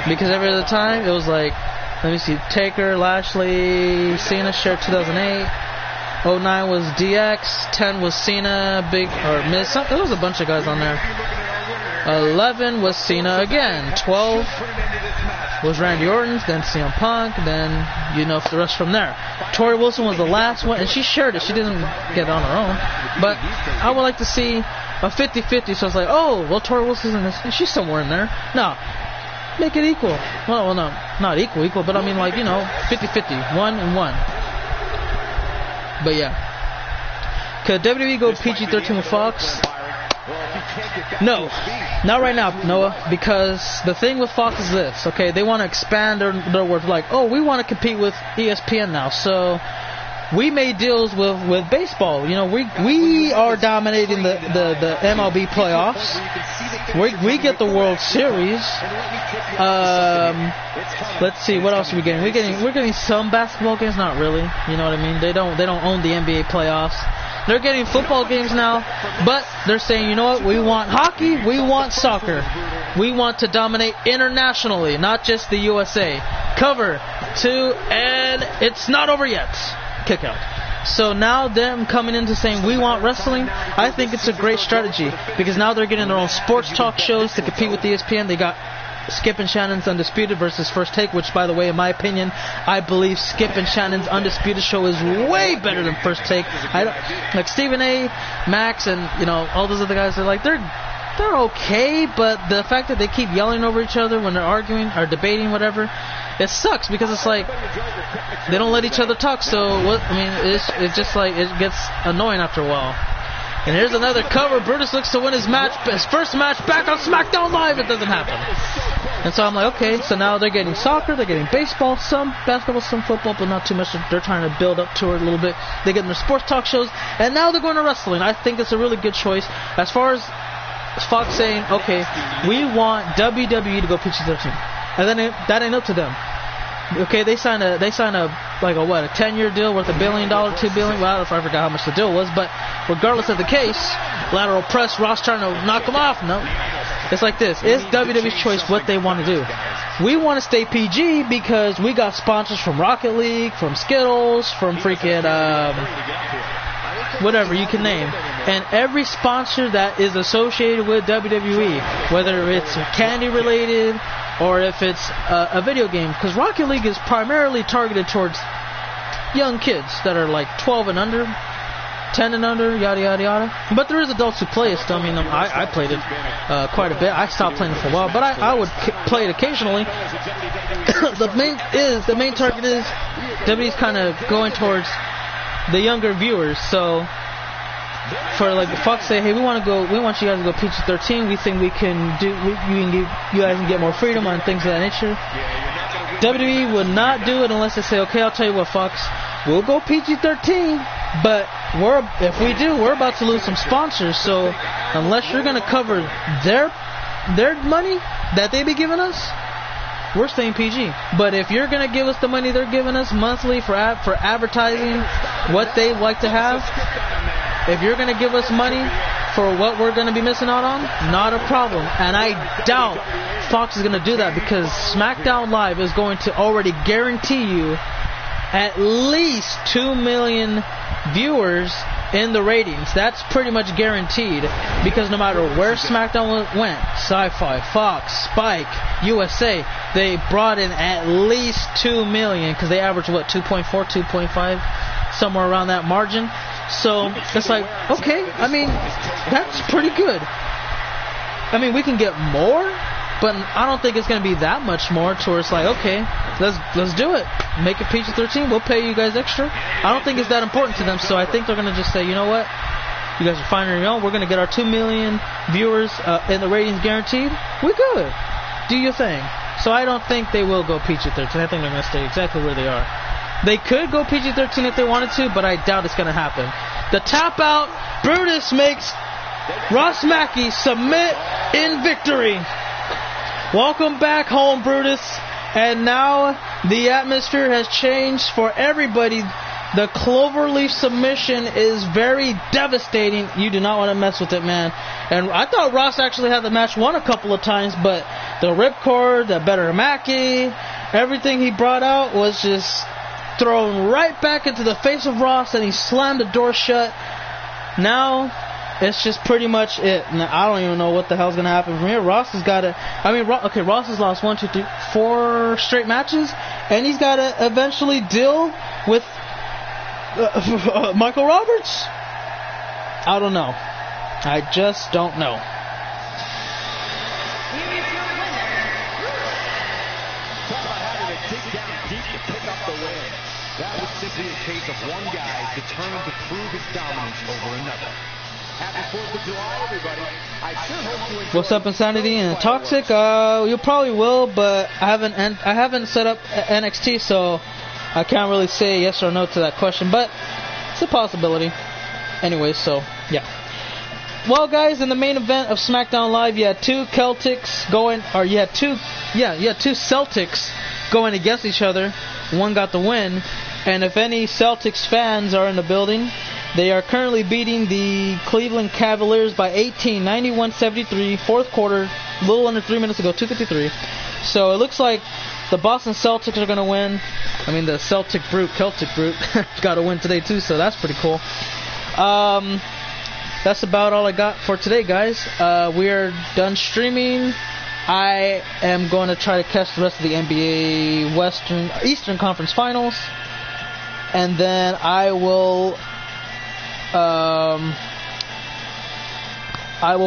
because every other time it was like, let me see, Taker, Lashley, Cena shared 2008, 09 was DX, 10 was Cena, Big, or Miz, there was a bunch of guys on there. 11 was Cena again, 12 was Randy Orton, then CM Punk, then you know the rest from there. Tori Wilson was the last one, and she shared it. She didn't get it on her own. But I would like to see a 50-50, so it's like, oh, well, Tori Wilson's in this. She's somewhere in there. No, make it equal. Well, no, not equal, but I mean, like, you know, 50-50, 1 and 1. But yeah. Could WWE go PG-13 with Fox? No, not right now, Noah, because the thing with Fox is this, okay, they want to expand their words, like, oh, we want to compete with ESPN now, so we made deals with baseball, you know, we are dominating the MLB playoffs, we get the World Series, let's see, what else are we getting? We're getting some basketball games, not really, you know what I mean, they don't own the NBA playoffs. They're getting football games now, but they're saying, you know what, we want hockey, we want soccer. We want to dominate internationally, not just the USA. Cover 2, and it's not over yet. Kick out. So now them coming into saying we want wrestling, I think it's a great strategy, because now they're getting their own sports talk shows to compete with ESPN. They got Skip and Shannon's Undisputed versus First Take, which, by the way, in my opinion, I believe Skip and Shannon's Undisputed show is way better than First Take. Like Stephen A, Max, and you know all those other guys, they're okay, but the fact that they keep yelling over each other when they're arguing or debating, whatever, it sucks because it's like they don't let each other talk. So what? I mean, it's just like it gets annoying after a while. And here's another cover. Brutus looks to win his first match back on SmackDown Live. It doesn't happen. And so I'm like, okay, so now they're getting soccer, they're getting baseball, some basketball, some football, but not too much. They're trying to build up to it a little bit. They're getting their sports talk shows, and now they're going to wrestling. I think it's a really good choice. As far as Fox saying, okay, we want WWE to go PG-13, and then that ain't up to them. Okay, they sign a like a 10-year deal worth $1 billion, $2 billion. Well, I forgot how much the deal was, but regardless of the case, lateral press, Ross trying to knock him off. No, it's like this. It's WWE's choice what they want to do. We want to stay PG because we got sponsors from Rocket League, from Skittles, from freaking whatever you can name, and every sponsor that is associated with WWE, whether it's candy related or if it's a video game, because Rocket League is primarily targeted towards young kids that are like 12 and under, 10 and under, yada yada yada. But there is adults who play it still. I mean, I played it quite a bit. I stopped playing it for a while, but I would play it occasionally. the main target is WWE's kind of going towards the younger viewers. So for like the Fox say, hey, we want you guys to go PG-13. We think we can do, you guys can get more freedom on things of that nature. WWE would not do it unless they say, okay, I'll tell you what, Fox, we'll go PG-13, but if we do, we're about to lose some sponsors. So unless you're gonna cover their money that they be giving us, we're staying PG. But if you're gonna give us the money they're giving us monthly for advertising what they like to have, if you're going to give us money for what we're going to be missing out on, not a problem. And I doubt Fox is going to do that, because SmackDown Live is going to already guarantee you at least 2 million viewers in the ratings. That's pretty much guaranteed, because no matter where SmackDown went, Sci-Fi, Fox, Spike, USA, they brought in at least 2 million, because they average, 2.4, 2.5, somewhere around that margin. So it's like, okay, I mean, that's pretty good. I mean, we can get more, but I don't think it's going to be that much more to where it's like, okay, let's do it. Make it PG-13. We'll pay you guys extra. I don't think it's that important to them, so I think they're going to just say, you know what? You guys are fine on your own. We're going to get our 2 million viewers in the ratings guaranteed. We're good. Do your thing. So I don't think they will go PG-13. I think they're going to stay exactly where they are. They could go PG-13 if they wanted to, but I doubt it's going to happen. The tap out, Brutus makes Ross Mackey submit in victory. Welcome back home, Brutus. And now the atmosphere has changed for everybody. The cloverleaf submission is very devastating. You do not want to mess with it, man. And I thought Ross actually had the match won a couple of times, but the ripcord, the better Mackey, everything he brought out was just thrown right back into the face of Ross, and he slammed the door shut. Now it's just pretty much it. Now, I don't even know what the hell's gonna happen from here. Ross has got to. I mean, Ross has lost 1, 2, 3, 4 straight matches, and he's got to eventually deal with Michael Roberts. I don't know. I just don't know. That was simply a case of one guy determined to prove his dominance over another. Happy 4th of July, everybody. I sure hope you enjoy. What's up, Insanity and Toxic? You probably will, but I haven't set up NXT, so I can't really say yes or no to that question, but it's a possibility. Anyway, so yeah. Well, guys, in the main event of SmackDown Live, you had two Celtics going against each other. One got the win, and if any Celtics fans are in the building, they are currently beating the Cleveland Cavaliers by 18, 91-73, fourth quarter, a little under 3 minutes ago, 2:53. So it looks like the Boston Celtics are going to win. I mean, the Celtic Brute, got to win today too, so that's pretty cool. That's about all I got for today, guys. We are done streaming. I am going to try to catch the rest of the NBA Eastern Conference Finals, and then I will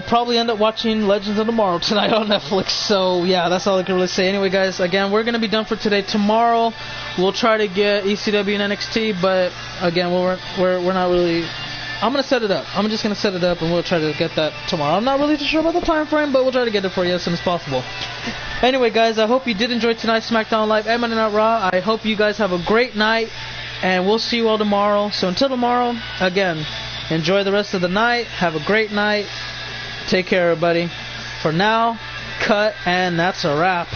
probably end up watching Legends of Tomorrow tonight on Netflix. So yeah, that's all I can really say. Anyway, guys, again, we're gonna be done for today. Tomorrow, we'll try to get ECW and NXT, but again, we're not really. I'm going to set it up. I'm just going to set it up, and we'll try to get that tomorrow. I'm not really too sure about the time frame, but we'll try to get it for you as soon as possible. Anyway, guys, I hope you did enjoy tonight's SmackDown Live and Monday Night Raw. I hope you guys have a great night, and we'll see you all tomorrow. So until tomorrow, again, enjoy the rest of the night. Have a great night. Take Take care, everybody. For now, cut, and that's a wrap.